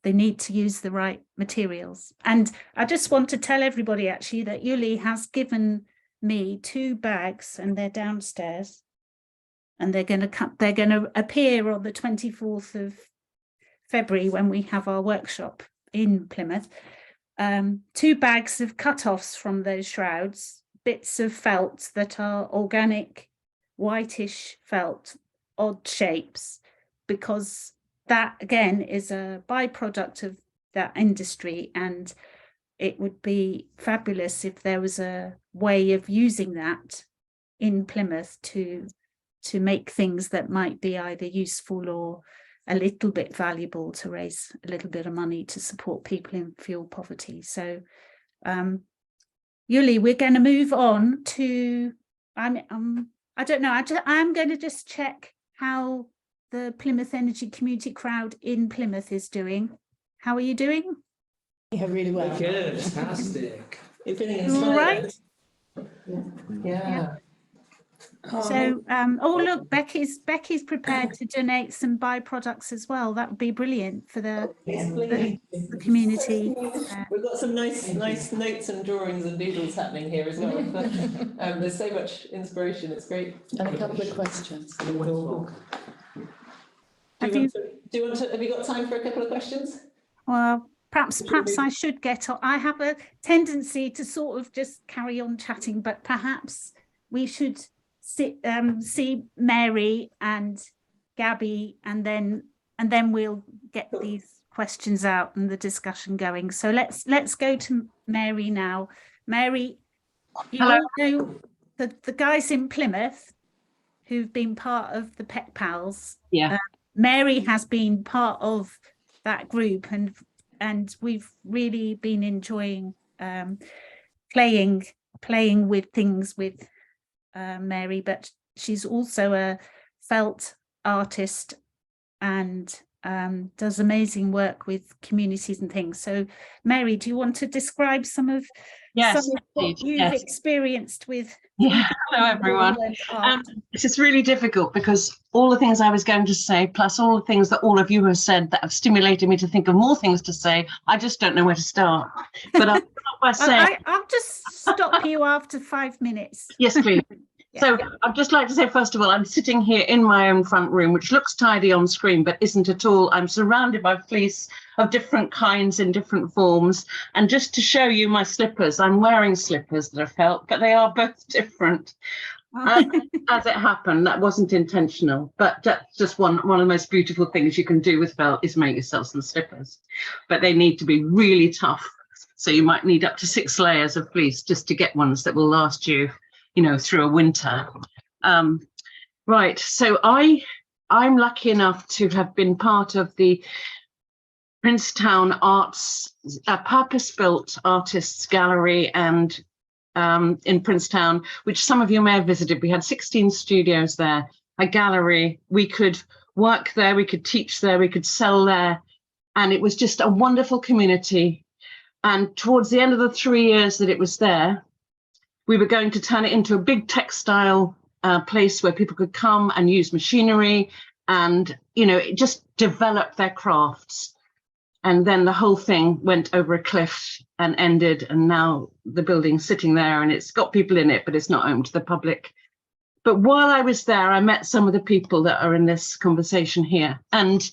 they need to use the right materials. And I just want to tell everybody actually that Yuli has given me 2 bags, and they're downstairs, and they're going to appear on the 24th of February when we have our workshop in Plymouth. 2 bags of cut-offs from those shrouds, bits of felt that are organic, whitish felt, odd shapes, because that again is a byproduct of that industry, and it would be fabulous if there was a way of using that in Plymouth to make things that might be either useful or a little bit valuable to raise a little bit of money to support people in fuel poverty. So Yuli, we're going to move on to, I don't know, I'm going to just check how the Plymouth Energy Community Crowd in Plymouth is doing. How are you doing? Yeah, really well. Good. Fantastic. You're feeling You all right? Yeah. So, oh look, Becky's prepared to donate some byproducts as well. That would be brilliant for the community. We've got some nice notes and drawings and doodles happening here as well. There's so much inspiration. It's great. And a couple of questions. Have you got time for a couple of questions? Well, perhaps I should get on. I have a tendency to sort of just carry on chatting, but perhaps we should see Mary and Gabby, and then we'll get these questions out and the discussion going. So let's go to Mary now. Mary, you all know the guys in Plymouth who've been part of the Pet Pals. Yeah. Mary has been part of that group, and we've really been enjoying playing with things with Mary, but she's also a felt artist and does amazing work with communities and things. So Mary, do you want to describe some of what you've experienced with? Yeah, hello everyone. This is really difficult because all the things I was going to say, plus all the things that all of you have said that have stimulated me to think of more things to say, I just don't know where to start. But I'll start by saying... I'll just stop you after 5 minutes. Yes, please. Yeah. So I'd just like to say, first of all, I'm sitting here in my own front room, which looks tidy on screen, but isn't at all. I'm surrounded by fleece of different kinds in different forms. And just to show you my slippers, I'm wearing slippers that are felt, but they are both different. As it happened, that wasn't intentional, but that's just one of the most beautiful things you can do with felt is make yourself some slippers. But they need to be really tough. So you might need up to 6 layers of fleece just to get ones that will last you, through a winter. Right, so I'm lucky enough to have been part of the Princetown Arts, purpose-built artists gallery, and in Princetown, which some of you may have visited. We had 16 studios there, a gallery. We could work there, we could teach there, we could sell there, and it was just a wonderful community. And towards the end of the 3 years that it was there, we were going to turn it into a big textile place where people could come and use machinery and, just develop their crafts. And then the whole thing went over a cliff and ended. And now the building's sitting there and it's got people in it, but it's not open to the public. But while I was there, I met some of the people that are in this conversation here. And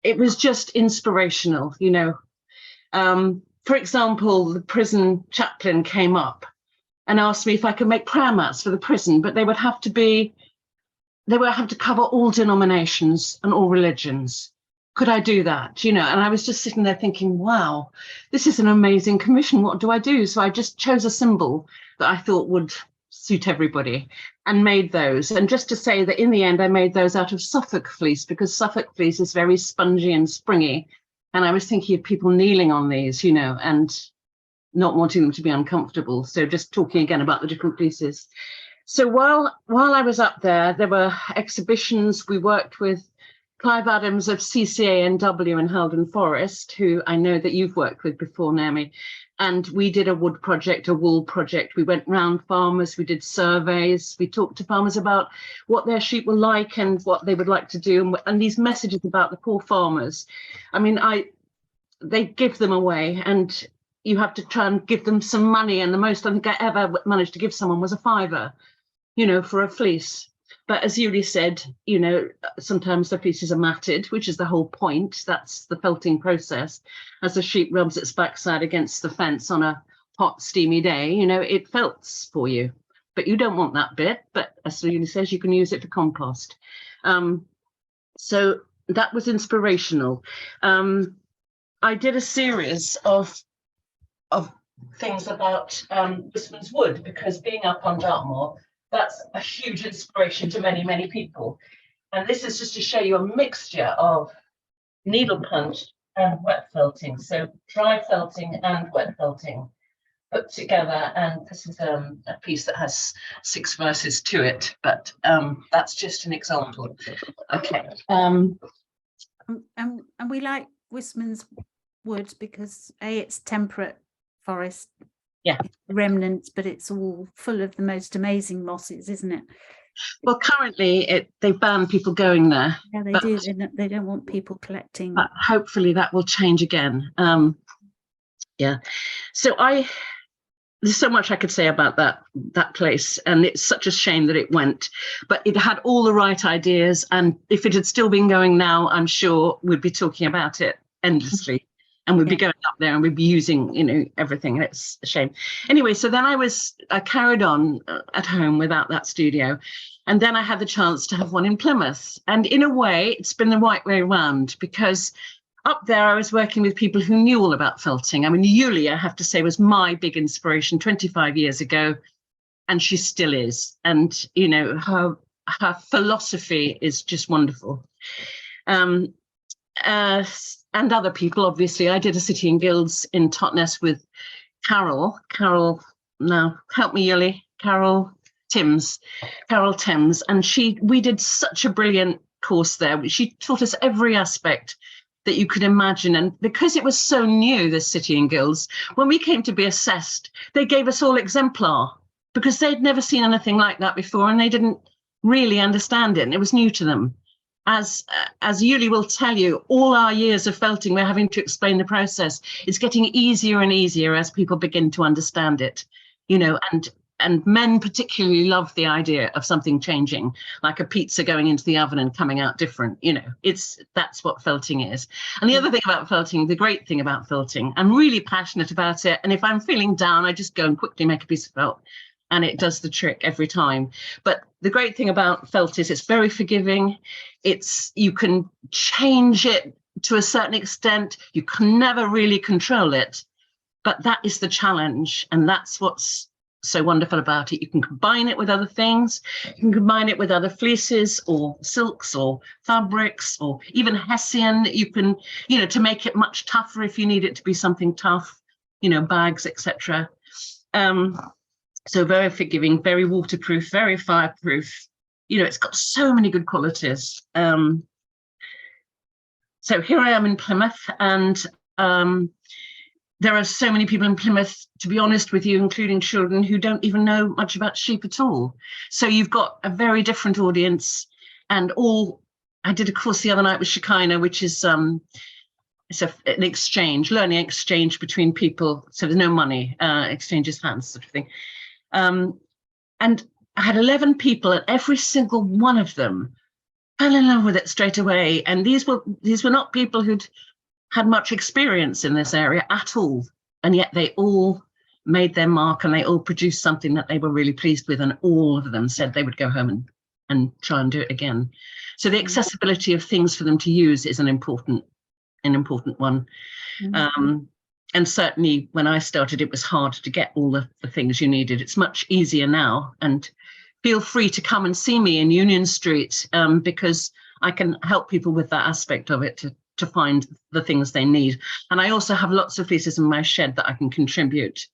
it was just inspirational, For example, the prison chaplain came up and asked me if I could make prayer mats for the prison, but they would have to cover all denominations and all religions. Could I do that? And I was just sitting there thinking, wow, this is an amazing commission. What do I do? So I just chose a symbol that I thought would suit everybody and made those. And just to say that in the end, I made those out of Suffolk fleece because Suffolk fleece is very spongy and springy. And I was thinking of people kneeling on these, and not wanting them to be uncomfortable. So just talking again about the different pieces. So while I was up there, there were exhibitions. We worked with Clive Adams of CCANW in Haldon Forest, who I know that you've worked with before, Naomi. And we did a wood project, a wool project. We went round farmers, we did surveys. We talked to farmers about what their sheep were like and what they would like to do. And these messages about the poor farmers. I mean, they give them away, and you have to try and give them some money. And the most I think I ever managed to give someone was a £5, you know, for a fleece. But as Yuli said, you know, sometimes the fleeces are matted, which is the whole point. That's the felting process. As the sheep rubs its backside against the fence on a hot, steamy day, you know, it felts for you. But you don't want that bit. But as Yuli says, you can use it for compost. So that was inspirational. I did a series of things about Wistman's Wood, because being up on Dartmoor, that's a huge inspiration to many, many people. And this is just to show you a mixture of needle punch and wet felting. So dry felting and wet felting put together. And this is a piece that has 6 verses to it, but that's just an example. Okay. And we like Wistman's Wood because it's temperate forest, yeah, remnants, but it's all full of the most amazing mosses, isn't it? Well, currently they ban people going there. Yeah, they do. They don't want people collecting. But hopefully that will change again. Yeah. So there's so much I could say about that place, and it's such a shame that it went, but it had all the right ideas. And if it had still been going now, I'm sure we'd be talking about it endlessly. And we'd be going up there and we'd be using, you know, everything. And it's a shame. Anyway, so then I carried on at home without that studio. And then I had the chance to have one in Plymouth. And in a way, it's been the right way around, because up there I was working with people who knew all about felting. I mean, Yuli, I have to say, was my big inspiration 25 years ago. And she still is. And, you know, her philosophy is just wonderful. And other people, obviously. I did a City and Guilds in Totnes with Carol, now help me, Yuli, Carol Timms, and we did such a brilliant course there. She taught us every aspect that you could imagine. And because it was so new, this City and Guilds, when we came to be assessed, they gave us all exemplar, because they'd never seen anything like that before, and they didn't really understand it, and it was new to them. As Yuli will tell you, all our years of felting, we're having to explain the process. It's getting easier and easier as people begin to understand it, you know, and men particularly love the idea of something changing, like a pizza going into the oven and coming out different, you know, that's what felting is. And the other thing about felting, the great thing about felting, I'm really passionate about it. And if I'm feeling down, I just go and quickly make a piece of felt, and it does the trick every time. But the great thing about felt is it's very forgiving. You can change it to a certain extent. You can never really control it, but that is the challenge. And that's what's so wonderful about it. You can combine it with other things. You can combine it with other fleeces or silks or fabrics or even hessian. You can, you know, to make it much tougher if you need it to be something tough, you know, bags, etc. So very forgiving, very waterproof, very fireproof. You know, it's got so many good qualities. So here I am in Plymouth, and there are so many people in Plymouth, to be honest with you, including children, who don't even know much about sheep at all. So you've got a very different audience. And I did a course the other night with Shekinah, which is it's an exchange, learning exchange between people. So there's no money, exchanges hands, sort of thing. And I had 11 people, and every single one of them fell in love with it straight away. And these were not people who'd had much experience in this area at all. And yet they all made their mark, and they all produced something that they were really pleased with. And all of them said they would go home and try and do it again. So the accessibility of things for them to use is an important one. Mm-hmm. And certainly when I started, it was hard to get all the things you needed. It's much easier now. And feel free to come and see me in Union Street, because I can help people with that aspect of it to find the things they need. And I also have lots of fleeces in my shed that I can contribute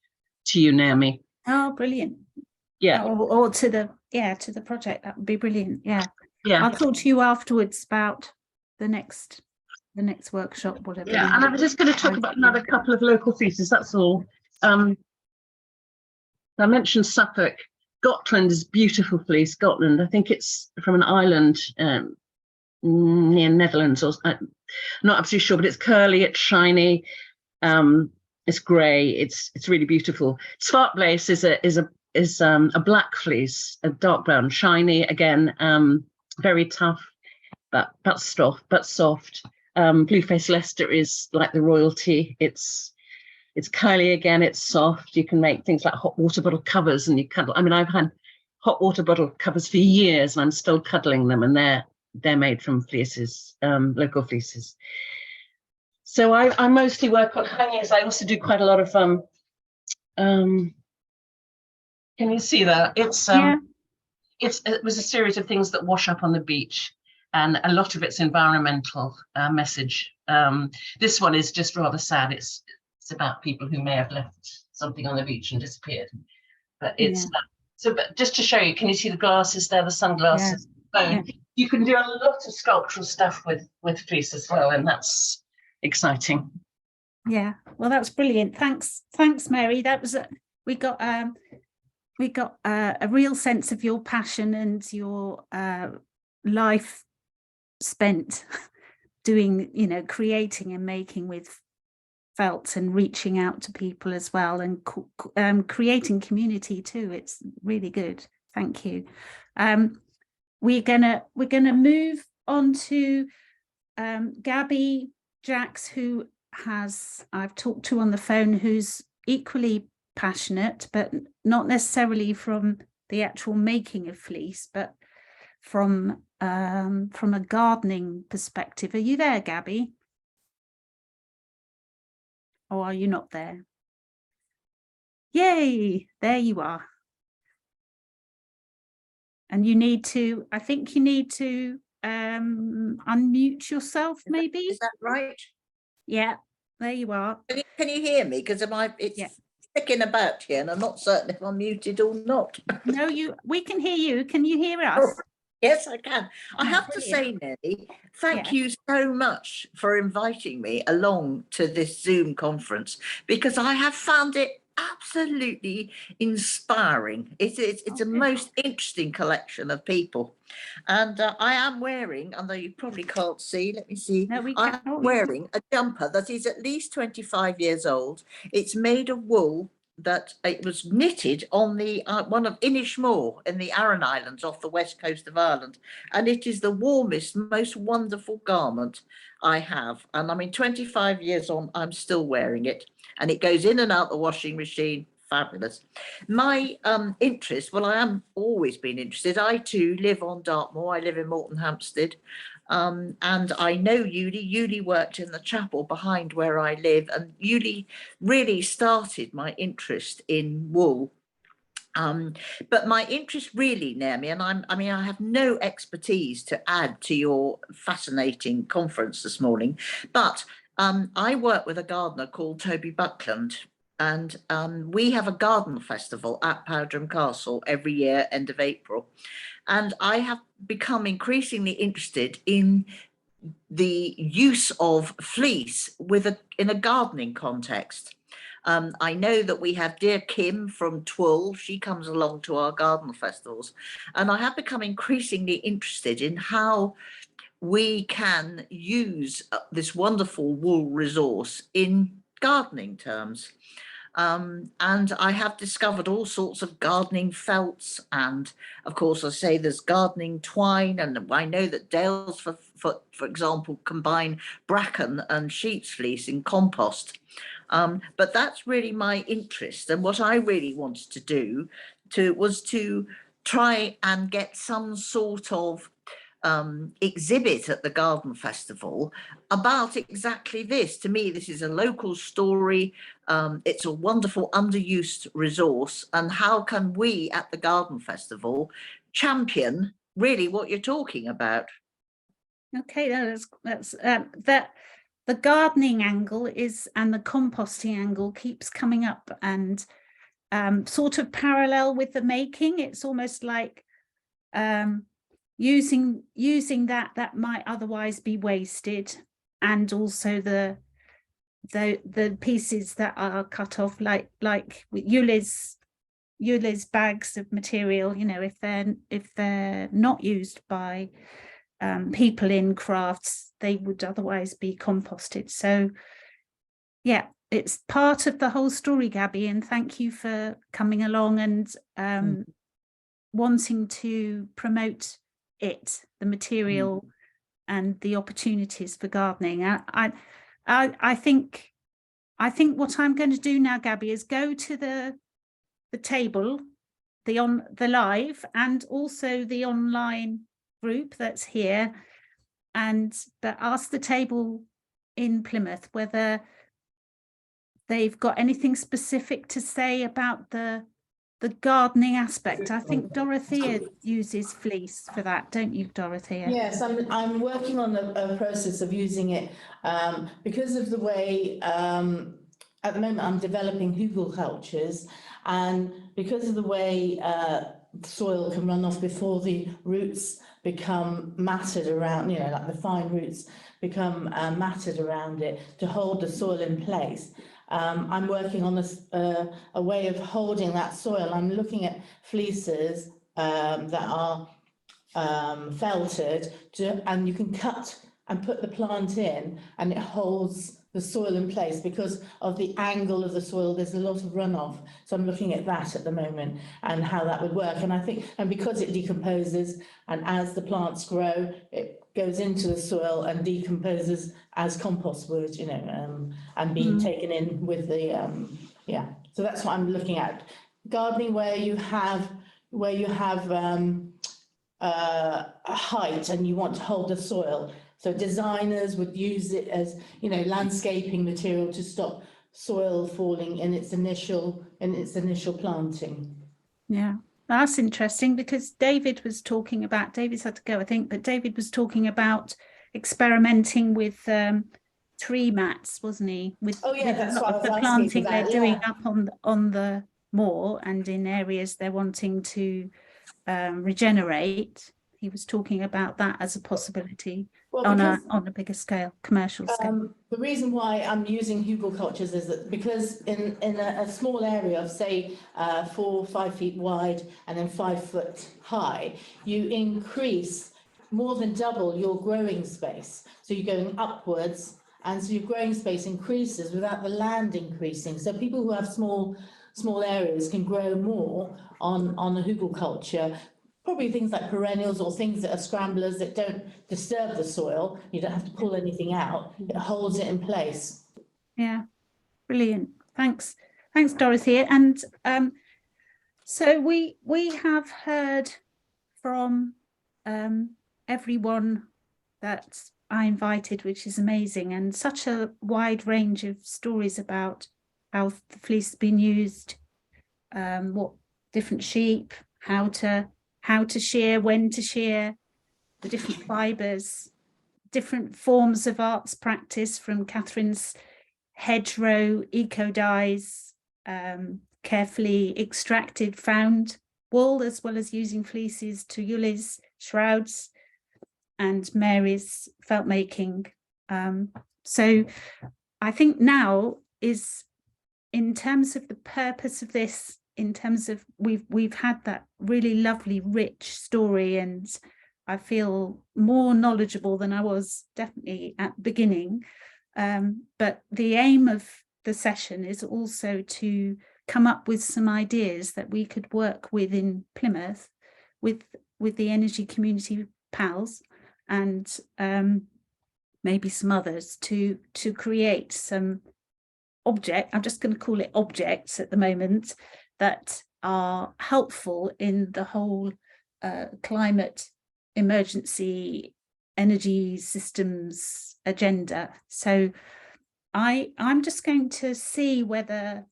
to you near me. Oh, brilliant. Yeah. Or to the project. That would be brilliant. Yeah. Yeah. I'll talk to you afterwards about the next workshop, whatever. Yeah, and I'm just going to talk about another couple of local fleeces, that's all. I mentioned Suffolk. Gotland is beautiful fleece. Gotland, I think it's from an island near Netherlands, or not absolutely sure, but it's curly, it's shiny, it's grey, it's really beautiful. Spark lace is a black fleece, a dark brown, shiny again, very tough, but soft. Blueface Leicester is like the royalty. It's curly again, it's soft. You can make things like hot water bottle covers, and you cuddle. I mean, I've had hot water bottle covers for years and I'm still cuddling them, and they're made from fleeces, local fleeces. So I mostly work on hangings. I also do quite a lot of can you see that? It was a series of things that wash up on the beach, and a lot of it's environmental message. This one is just rather sad. It's about people who may have left something on the beach and disappeared. But it's but just to show you, can you see the glasses there, the sunglasses, phone? You can do a lot of sculptural stuff with fleece as well, and that's exciting. Yeah, well, that's brilliant. Thanks, Mary. That was we got a real sense of your passion and your life spent doing, creating and making with felt and reaching out to people as well, and creating community too. It's really good. Thank you. We're gonna move on to Gabby Jacks, who I've talked to on the phone, who's equally passionate, but not necessarily from the actual making of fleece, but from a gardening perspective. Are you there, Gabby? Or are you not there? Yay, there you are. And you need to, I think you need to unmute yourself, maybe. Is that right? Yeah, there you are. Can you hear me? Because it's sticking about here, and I'm not certain if I'm muted or not. No, we can hear you. Can you hear us? Oh, yes, I can. I have to say, Nelly, thank you so much for inviting me along to this Zoom conference, because I have found it absolutely inspiring. It's a most interesting collection of people, and I am wearing, although you probably can't see, let me see, No, I'm wearing a jumper that is at least 25 years old. It's made of wool that it was knitted on the one of Inishmore in the Aran Islands off the west coast of Ireland, and it is the warmest, most wonderful garment I have. And I mean, 25 years on, I'm still wearing it, and it goes in and out the washing machine. Fabulous. My interest, well, I am always been interested. I too live on Dartmoor. I live in Moulton Hampstead. And I know Yuli. Yuli worked in the chapel behind where I live, and Yuli really started my interest in wool. But my interest really, Naomi, and I have no expertise to add to your fascinating conference this morning, but I work with a gardener called Toby Buckland, and we have a garden festival at Powderham Castle every year, end of April. And I have become increasingly interested in the use of fleece in a gardening context. I know that we have dear Kim from Twill. She comes along to our garden festivals, and I have become increasingly interested in how we can use this wonderful wool resource in gardening terms. And I have discovered all sorts of gardening felts, and of course I say there's gardening twine, and I know that Dales, for example, combine bracken and sheep's fleece in compost. But that's really my interest, and what I really wanted to do was to try and get some sort of exhibit at the garden festival about exactly this. To me, this is a local story. It's a wonderful underused resource, and how can we at the garden festival champion really what you're talking about? Okay, that's that. The gardening angle and the composting angle keeps coming up, and sort of parallel with the making. It's almost like using that might otherwise be wasted, and also the pieces that are cut off, like Yuli's bags of material, if they're not used by people in crafts, they would otherwise be composted. So yeah, it's part of the whole story, Gabby, and thank you for coming along and wanting to promote it, the material and the opportunities for gardening. I think what I'm going to do now, Gabby, is go to the table, the live, and also the online group that's here, but ask the table in Plymouth whether they've got anything specific to say about the gardening aspect. I think Dorothea uses fleece for that, don't you, Dorothea? Yes, I'm working on a process of using it because of the way at the moment I'm developing hugelkultures, and because of the way soil can run off before the roots become matted around, you know, like the fine roots become matted around it to hold the soil in place. I'm working on a way of holding that soil. I'm looking at fleeces that are felted, and you can cut and put the plant in, and it holds the soil in place because of the angle of the soil. There's a lot of runoff, so I'm looking at that at the moment and how that would work. And I think, and because it decomposes, and as the plants grow, it goes into the soil and decomposes as compost would, you know, and being taken in with the yeah. So that's what I'm looking at. Gardening where you have a height and you want to hold the soil. So designers would use it as, you know, landscaping material to stop soil falling in its initial planting. Yeah, that's interesting, because David was talking about, David's had to go, I think, but David was talking about experimenting with tree mats, wasn't he? With, that's what I was the asking planting for they're that, doing up on the moor and in areas they're wanting to regenerate. He was talking about that as a possibility on a bigger scale, commercial scale. The reason why I'm using hugelkultures is that because in a small area of say 4 or 5 feet wide and then 5 foot high, you increase more than double your growing space. So you're going upwards, and so your growing space increases without the land increasing. So people who have small areas can grow more on a hugelkulture. Probably things like perennials or things that are scramblers that don't disturb the soil. You don't have to pull anything out. It holds it in place. Yeah, brilliant. Thanks, Dorothea. And so we have heard from everyone that I invited, which is amazing, and such a wide range of stories about how the fleece has been used, what different sheep, how to shear, when to shear, the different fibres, different forms of arts practice, from Catherine's hedgerow eco dyes, carefully extracted found wool, as well as using fleeces, to Yuli's shrouds and Mary's felt making. So I think now is, in terms of the purpose of this, in terms of we've had that really lovely rich story, and I feel more knowledgeable than I was definitely at the beginning, but the aim of the session is also to come up with some ideas that we could work with in Plymouth with the Energy Community Pals and maybe some others to create some I'm just going to call it objects at the moment, that are helpful in the whole climate emergency energy systems agenda. So I'm just going to see whether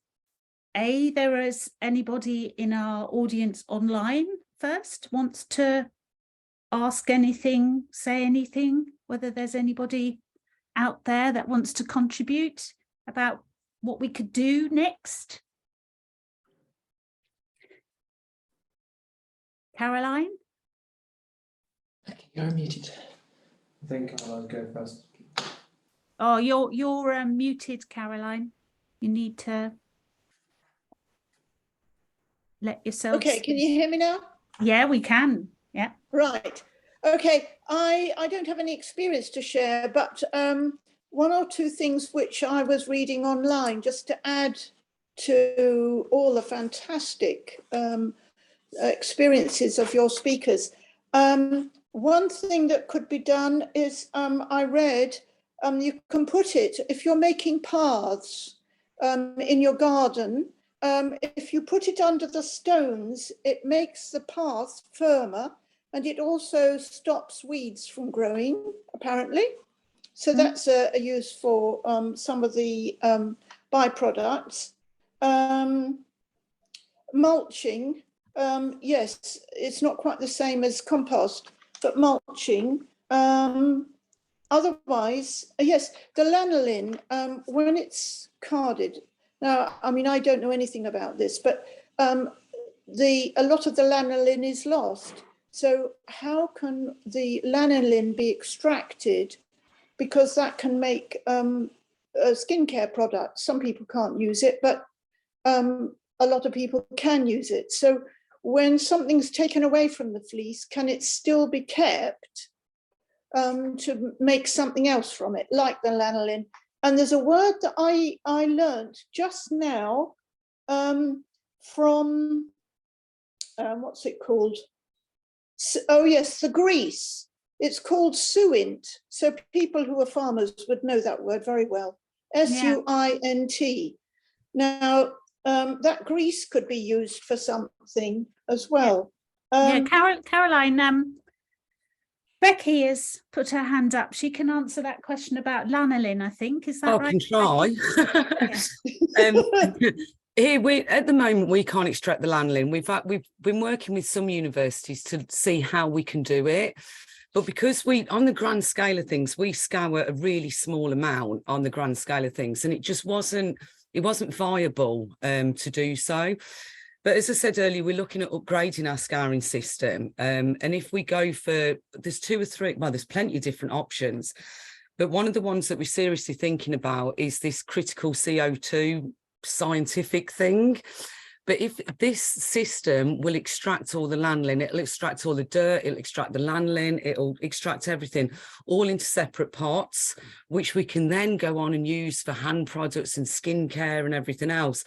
there is anybody in our audience online first wants to ask anything, say anything, whether there's anybody out there that wants to contribute about what we could do next. Caroline? You're muted. I think I'll go first. Oh, you're muted, Caroline. You need to let yourself. Okay, can you hear me now? Yeah, we can. Yeah. Right. Okay, I don't have any experience to share, but one or two things which I was reading online, just to add to all the fantastic experiences of your speakers. One thing that could be done is, I read, you can put it, if you're making paths in your garden, if you put it under the stones, it makes the path firmer, and it also stops weeds from growing, apparently. So that's a use for some of the byproducts. Mulching, yes, it's not quite the same as compost, but mulching. Otherwise, yes, the lanolin, when it's carded, now, I mean, I don't know anything about this, but a lot of the lanolin is lost. So how can the lanolin be extracted? Because that can make a skincare product. Some people can't use it, but a lot of people can use it. So when something's taken away from the fleece, can it still be kept to make something else from it, like the lanolin? And there's a word that I learned just now from, what's it called? Oh yes, the grease. It's called suint. So people who are farmers would know that word very well. S-U-I-N-T. Now, that grease could be used for something as well. Yeah, Caroline, Becky has put her hand up. She can answer that question about lanolin, I think. Is that right? I can try. Here, at the moment, we can't extract the lanolin. We've been working with some universities to see how we can do it. But because on the grand scale of things, we scour a really small amount on the grand scale of things, and it just wasn't viable to do so. But as I said earlier, we're looking at upgrading our scouring system. And if we go for, there's there's plenty of different options. But one of the ones that we're seriously thinking about is this critical CO2 scientific thing. But if this system will extract all the lanolin, it'll extract all the dirt, it'll extract the lanolin, it'll extract everything all into separate pots, which we can then go on and use for hand products and skincare and everything else.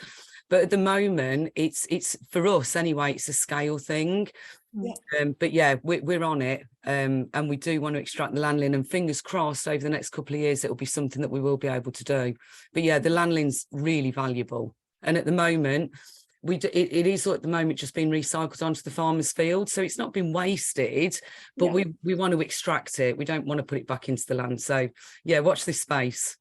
But at the moment, it's for us anyway, it's a scale thing. Yeah. But yeah, we're on it, and we do want to extract the lanolin, and fingers crossed over the next couple of years, it'll be something that we will be able to do. But yeah, the lanolin's really valuable. And at the moment, it is at the moment just being recycled onto the farmer's field. So it's not been wasted, but we want to extract it. We don't want to put it back into the land. So yeah, watch this space.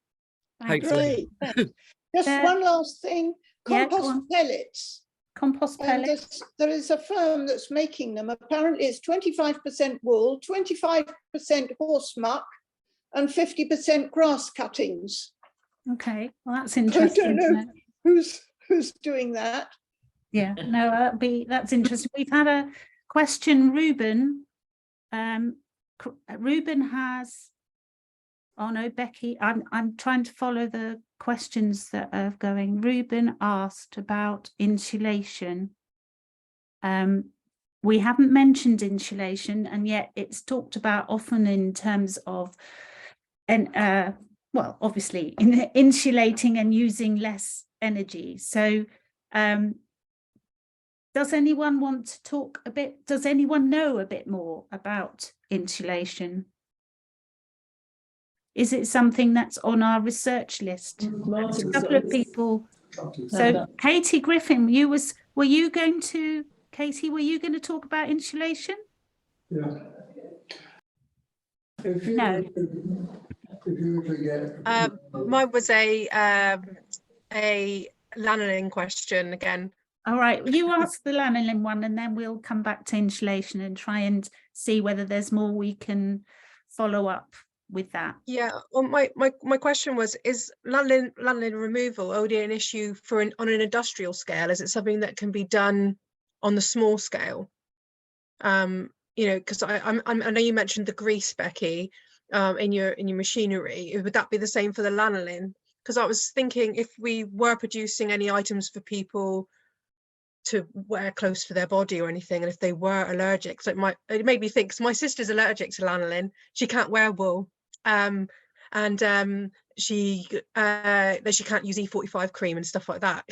Hopefully. Great. Just one last thing. Compost pellets. Compost pellets. There is a firm that's making them. Apparently it's 25% wool, 25% horse muck, and 50% grass cuttings. Okay, well that's interesting. I don't know who's doing that. Yeah, no, that's interesting. We've had a question, Ruben. Ruben has. Oh no, Becky, I'm trying to follow the questions that are going. Ruben asked about insulation. We haven't mentioned insulation, and yet it's talked about often in terms of, well, obviously in insulating and using less energy. So does anyone want to talk a bit? Does anyone know a bit more about insulation? Is it something that's on our research list? A couple of people. So Katie Griffin, were you going to talk about insulation? Yeah. Mine was a lanolin question again. All right, you ask the lanolin one, and then we'll come back to insulation and try and see whether there's more we can follow up with that. Yeah, well, my question was, is lanolin removal only an issue on an industrial scale? Is it something that can be done on the small scale? You know, because I know you mentioned the grease, Becky, in your machinery. Would that be the same for the lanolin? Because I was thinking, if we were producing any items for people to wear close to their body or anything, and if they were allergic, so it made me think, 'cause my sister's allergic to lanolin, she can't wear wool, she can't use E45 cream and stuff like that.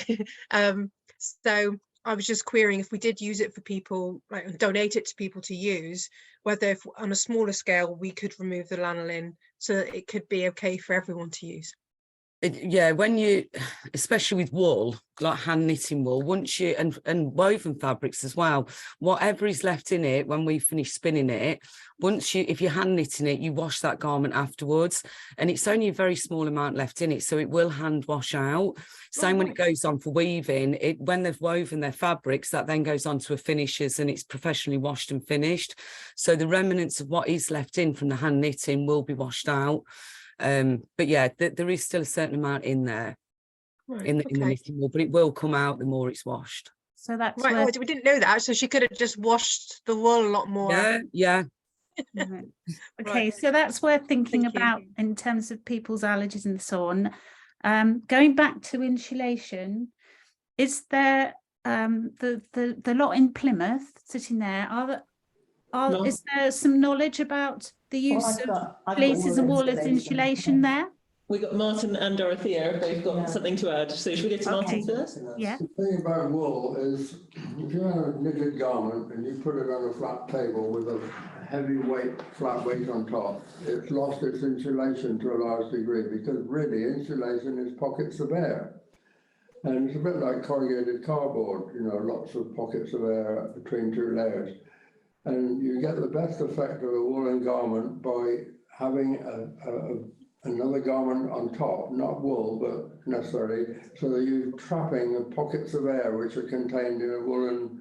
So I was just querying if we did use it for people, like donate it to people to use, whether if on a smaller scale we could remove the lanolin so that it could be okay for everyone to use. Yeah, when you, especially with wool, like hand knitting wool, once you, and woven fabrics as well, whatever is left in it when we finish spinning it, once you, if you're hand knitting it, you wash that garment afterwards, and it's only a very small amount left in it, so it will hand wash out. Same when it goes on for weaving, it, when they've woven their fabrics, that then goes on to a finishers and it's professionally washed and finished. So the remnants of what is left in from the hand knitting will be washed out. But yeah, there is still a certain amount in there, Right, in the knitting wool, but it will come out the more it's washed. So that's right. Oh, we didn't know that. So she could have just washed the wool a lot more. Yeah. Right. Okay, Right. so that's worth thinking Thank you. about in terms of people's allergies and so on. Going back to insulation, is there the lot in Plymouth sitting there? No. Is there some knowledge about the use of fleeces and wool as insulation there? We got Martin and Dorothea, if they've got something to add. So should we go to Martin first? Yeah. The thing about wool is, if you have a knitted garment and you put it on a flat table with a heavy weight, flat weight on top, it's lost its insulation to a large degree, because really insulation is pockets of air. And it's a bit like corrugated cardboard, you know, lots of pockets of air between two layers. And you get the best effect of a woolen garment by having another garment on top, not wool, but necessarily, so that you're trapping pockets of air which are contained in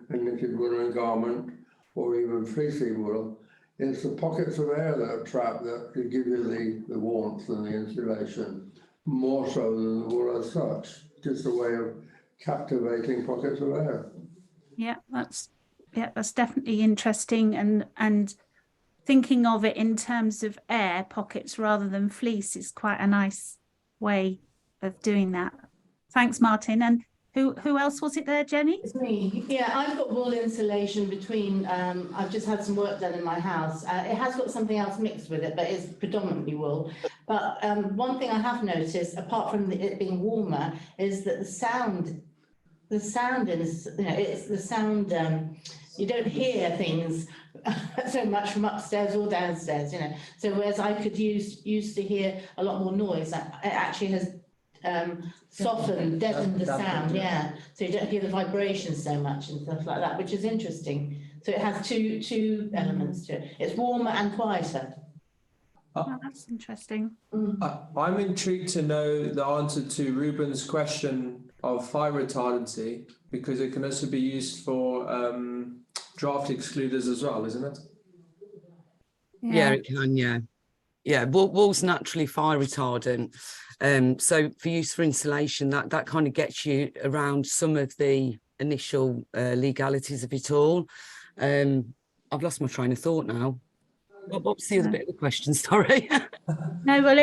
a knitted woolen garment, or even fleecy wool. It's the pockets of air that are trapped that give you the warmth and the insulation, more so than the wool as such. Just a way of captivating pockets of air. Yeah, that's definitely interesting, and thinking of it in terms of air pockets rather than fleece is quite a nice way of doing that. Thanks, Martin. And who else was it there, Jenny? It's me. Yeah, I've got wool insulation between, I've just had some work done in my house. It has got something else mixed with it, but it's predominantly wool. But one thing I have noticed, apart from it being warmer, is that the sound is, you know, it's the sound, you don't hear things so much from upstairs or downstairs, you know. So whereas I could used to hear a lot more noise, it actually has softened, deadened the sound, yeah. So you don't hear the vibrations so much and stuff like that, which is interesting. So it has two elements to it. It's warmer and quieter. Oh, that's interesting. I'm intrigued to know the answer to Ruben's question of fire retardancy, because it can also be used for draft excluders as well, isn't it? Yeah, it can, yeah. Wool's naturally fire retardant. So for use for insulation, that kind of gets you around some of the initial legalities of it all. I've lost my train of thought now. What was the other bit of the question? Sorry. No, well,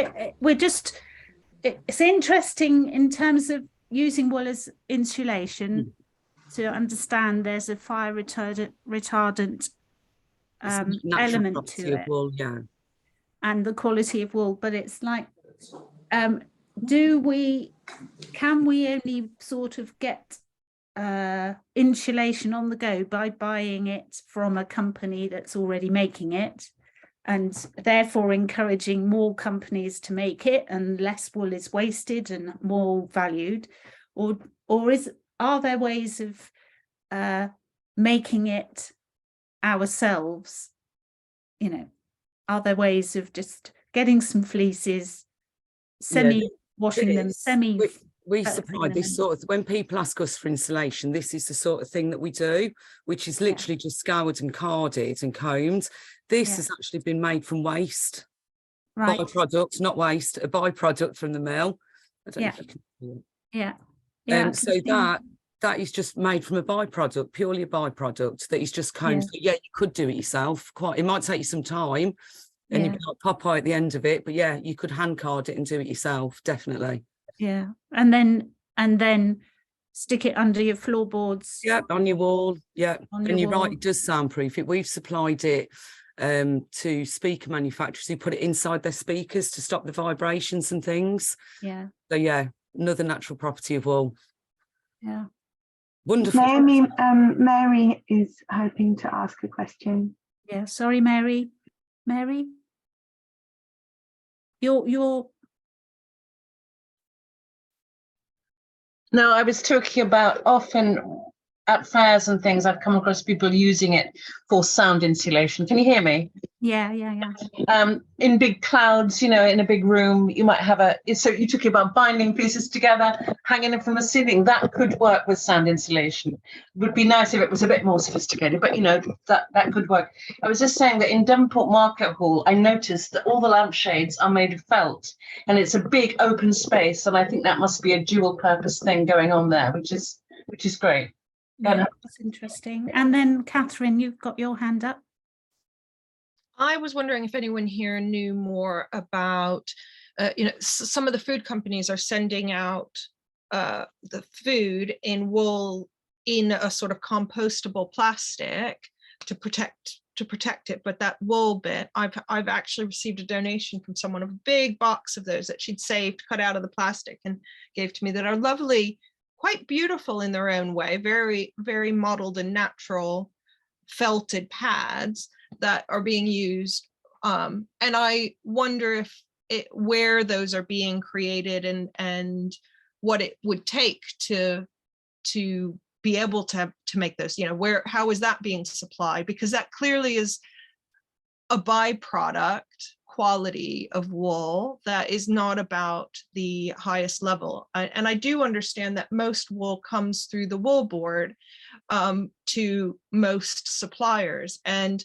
it's interesting in terms of using wool as insulation to understand there's a fire retardant element to it. Wool, yeah. And the quality of wool, but it's like, can we only sort of get insulation on the go by buying it from a company that's already making it, and therefore encouraging more companies to make it, and less wool is wasted and more valued, or are there ways of making it ourselves? You know, are there ways of just getting some fleeces, washing them, we supply this sort of, when people ask us for insulation, this is the sort of thing that we do, which is literally just scoured and carded and combed. This has actually been made from waste, byproduct, not waste, a byproduct from the mill. I don't know if you can see it. So that is just made from a byproduct, purely a byproduct that is just combed. You could do it yourself. It might take you some time, and you've got Popeye at the end of it, but you could hand card it and do it yourself, definitely. Yeah, and then stick it under your floorboards. Yeah, on your wall. Yeah, On and your you're right, wall. it does soundproof it. We've supplied it to speaker manufacturers who put it inside their speakers to stop the vibrations and things. Yeah. So yeah, another natural property of wool. Yeah. Wonderful. Naomi, Mary is hoping to ask a question. Yeah, sorry, Mary. Mary? You're No, I was talking about often at fairs and things, I've come across people using it for sound insulation. Can you hear me? yeah. In big clouds, in a big room, you might have so you talking about binding pieces together, hanging them from the ceiling. That could work with sound insulation. It would be nice if it was a bit more sophisticated, but that could work. I was just saying that in Devonport Market Hall, I noticed that all the lampshades are made of felt, and it's a big open space, and I think that must be a dual purpose thing going on there, which is great. Yeah, that's interesting. And then Catherine, you've got your hand up. I was wondering if anyone here knew more about, some of the food companies are sending out the food in wool in a sort of compostable plastic to protect it. But that wool bit, I've actually received a donation from someone of a big box of those that she'd saved, cut out of the plastic and gave to me, that are lovely, quite beautiful in their own way, very, very modeled and natural felted pads that are being used. And I wonder where those are being created and what it would take to be able to make those, how is that being supplied? Because that clearly is a byproduct quality of wool that is not about the highest level. And I do understand that most wool comes through the wool board to most suppliers. And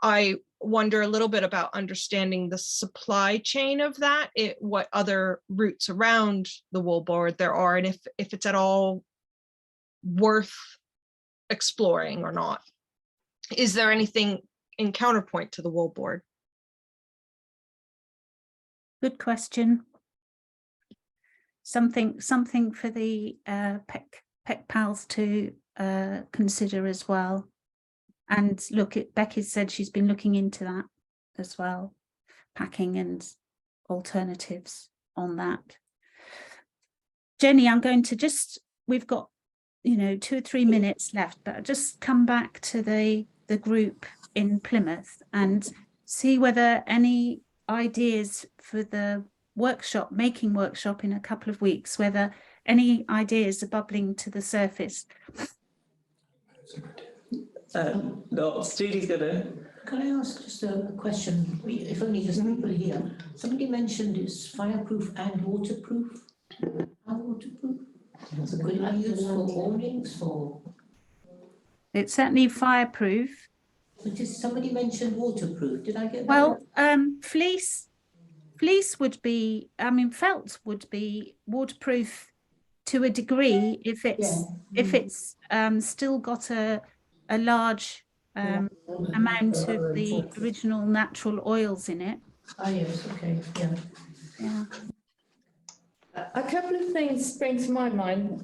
I wonder a little bit about understanding the supply chain of that, what other routes around the wool board there are, and if it's at all worth exploring or not. Is there anything in counterpoint to the wool board? Good question. Something for the PEC pals to consider as well. And look, Becky said she's been looking into that as well, packing and alternatives on that. Jenny, I'm going to we've got 2 or 3 minutes left, but I'll just come back to the group in Plymouth and see whether any ideas for the making workshop in a couple of weeks, whether any ideas are bubbling to the surface. No, Judy's gonna. Can I ask just a question? If only there's people here. Somebody mentioned it's fireproof and waterproof. How waterproof? So could I use for awnings or? It's certainly fireproof. But somebody mentioned waterproof. Did I get that? Well, fleece would be, felt would be waterproof to a degree if it's still got a large amount of the original natural oils in it. Ah, yes, okay, yeah. A couple of things spring to my mind.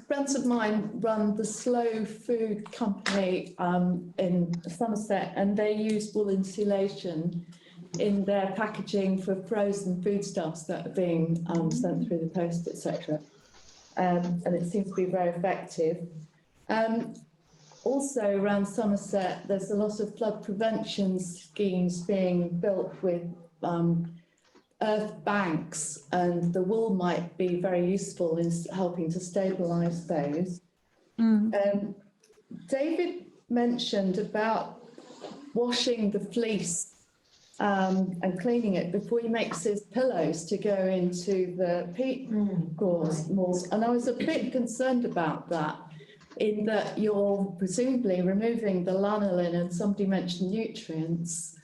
Friends of mine run the Slow Food Company in Somerset, and they use wool insulation in their packaging for frozen foodstuffs that are being sent through the post, etc. And it seems to be very effective. Also around Somerset, there's a lot of flood prevention schemes being built with earth banks, and the wool might be very useful in helping to stabilise those. David mentioned about washing the fleece and cleaning it before he makes his pillows to go into the peat moors. And I was a bit concerned about that, in that you're presumably removing the lanolin, and somebody mentioned nutrients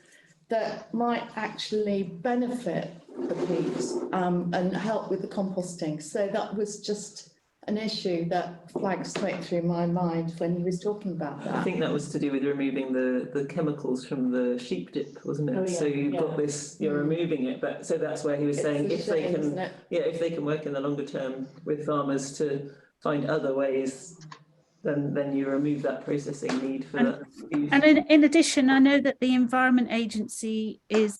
that might actually benefit the peat and help with the composting. So that was just an issue that flagged straight through my mind when he was talking about that. I think that was to do with removing the chemicals from the sheep dip, wasn't it? Oh, yeah, so you've got this, you're removing it, but so that's where he was saying if they can work in the longer term with farmers to find other ways, then you remove that processing need for that. And in addition, I know that the Environment Agency is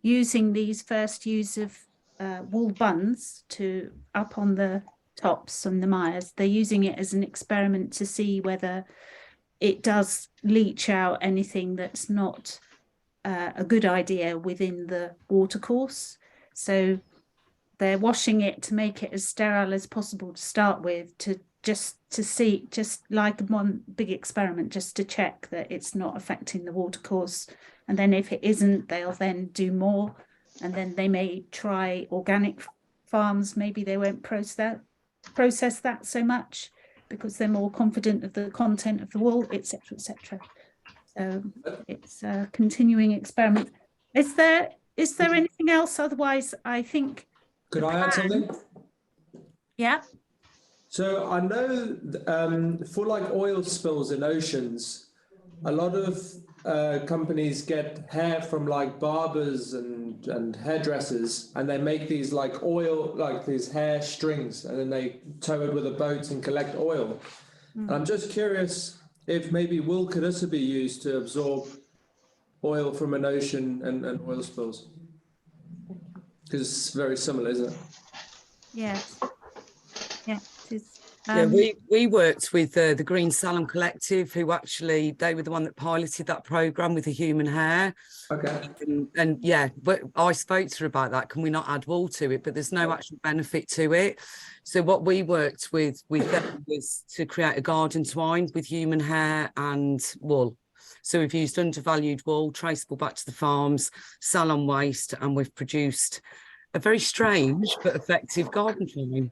using these first use of wool buns to up on the tops and the mires. They're using it as an experiment to see whether it does leach out anything that's not a good idea within the watercourse. So they're washing it to make it as sterile as possible to start with, to see, just like one big experiment, just to check that it's not affecting the watercourse. And then if it isn't, they'll then do more, and then they may try organic farms. Maybe they won't process that so much because they're more confident of the content of the wool, etc., etc. So it's a continuing experiment. Is there anything else? Otherwise, I think. Could I add something? Yeah. So I know for like oil spills in oceans, a lot of companies get hair from like barbers and hairdressers, and they make these like oil, like these hair strings, and then they tow it with a boat and collect oil. And I'm just curious if maybe wool could also be used to absorb oil from an ocean and oil spills, because it's very similar, isn't it? Yeah. Yeah. It is. Yeah, we worked with the Green Salon Collective, who actually, they were the one that piloted that programme with the human hair. Okay. And yeah, but I spoke to her about that. Can we not add wool to it? But there's no actual benefit to it. So what we worked with them was to create a garden twine with human hair and wool. So we've used undervalued wool, traceable back to the farms, salon waste, and we've produced a very strange but effective garden twine.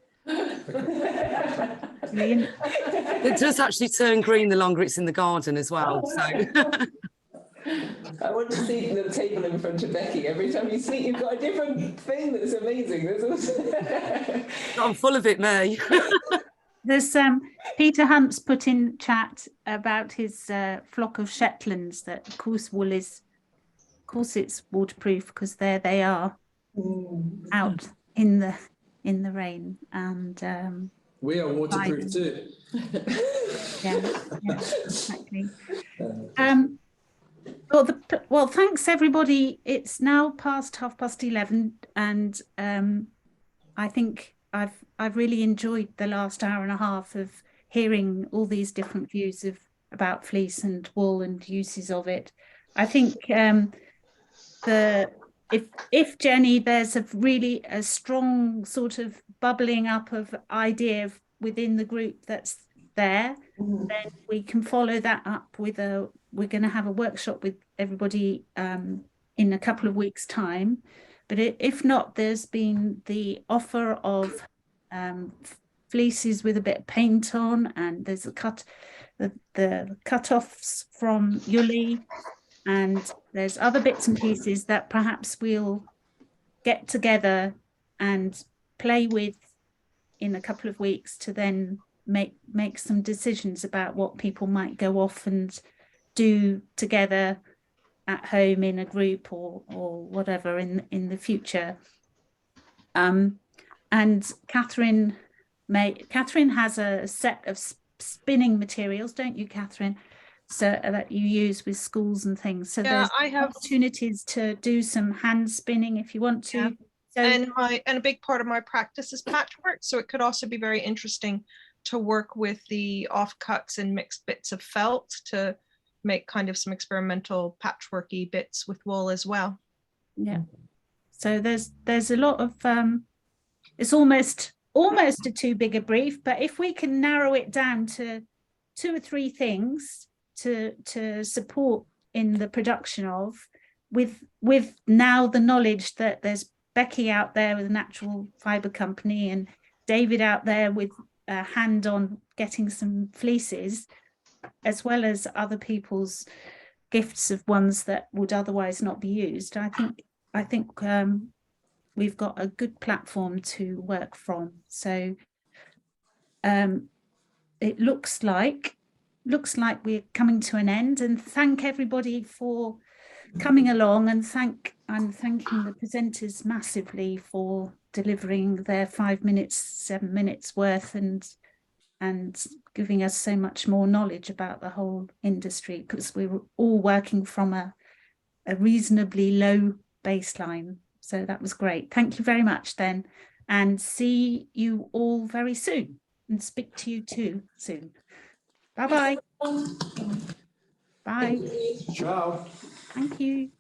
It does actually turn green the longer it's in the garden as well. So I want to see the table in front of Becky. Every time you speak, you've got a different thing that's amazing. I'm full of it, May. There's Peter Hunt's put in chat about his flock of Shetlands that, of course, it's waterproof because there they are out in the rain, and we are waterproof too. Yeah, exactly. Well, thanks everybody. It's now past 11:30, and I think I've really enjoyed the last hour and a half of hearing all these different views about fleece and wool and uses of it. I think if Jenny, there's a strong sort of bubbling up of idea within the group that's there, then we can follow that up with we're going to have a workshop with everybody in a couple of weeks' time. But if not, there's been the offer of fleeces with a bit of paint on, and there's the cut-offs from Yuli, and there's other bits and pieces that perhaps we'll get together and play with in a couple of weeks to then make some decisions about what people might go off and do together at home in a group or whatever in the future. And Catherine has a set of spinning materials, don't you, Catherine? So that you use with schools and things. So yeah, there's I have opportunities to do some hand spinning if you want to. Yeah. So, and a big part of my practice is patchwork, so it could also be very interesting to work with the offcuts and mixed bits of felt to make kind of some experimental patchworky bits with wool as well. Yeah. So there's a lot of it's almost a too big a brief, but if we can narrow it down to 2 or 3 things to support in the production of, with now the knowledge that there's Becky out there with a natural fibre company and David out there with a hand on getting some fleeces, as well as other people's gifts of ones that would otherwise not be used. I think we've got a good platform to work from. So it looks like we're coming to an end, and thank everybody for coming along, and I'm thanking the presenters massively for delivering their 5 minutes, 7 minutes worth and giving us so much more knowledge about the whole industry, because we were all working from a reasonably low baseline. So that was great. Thank you very much then, and see you all very soon, and speak to you too soon. Bye-bye. Bye. Ciao. Thank you.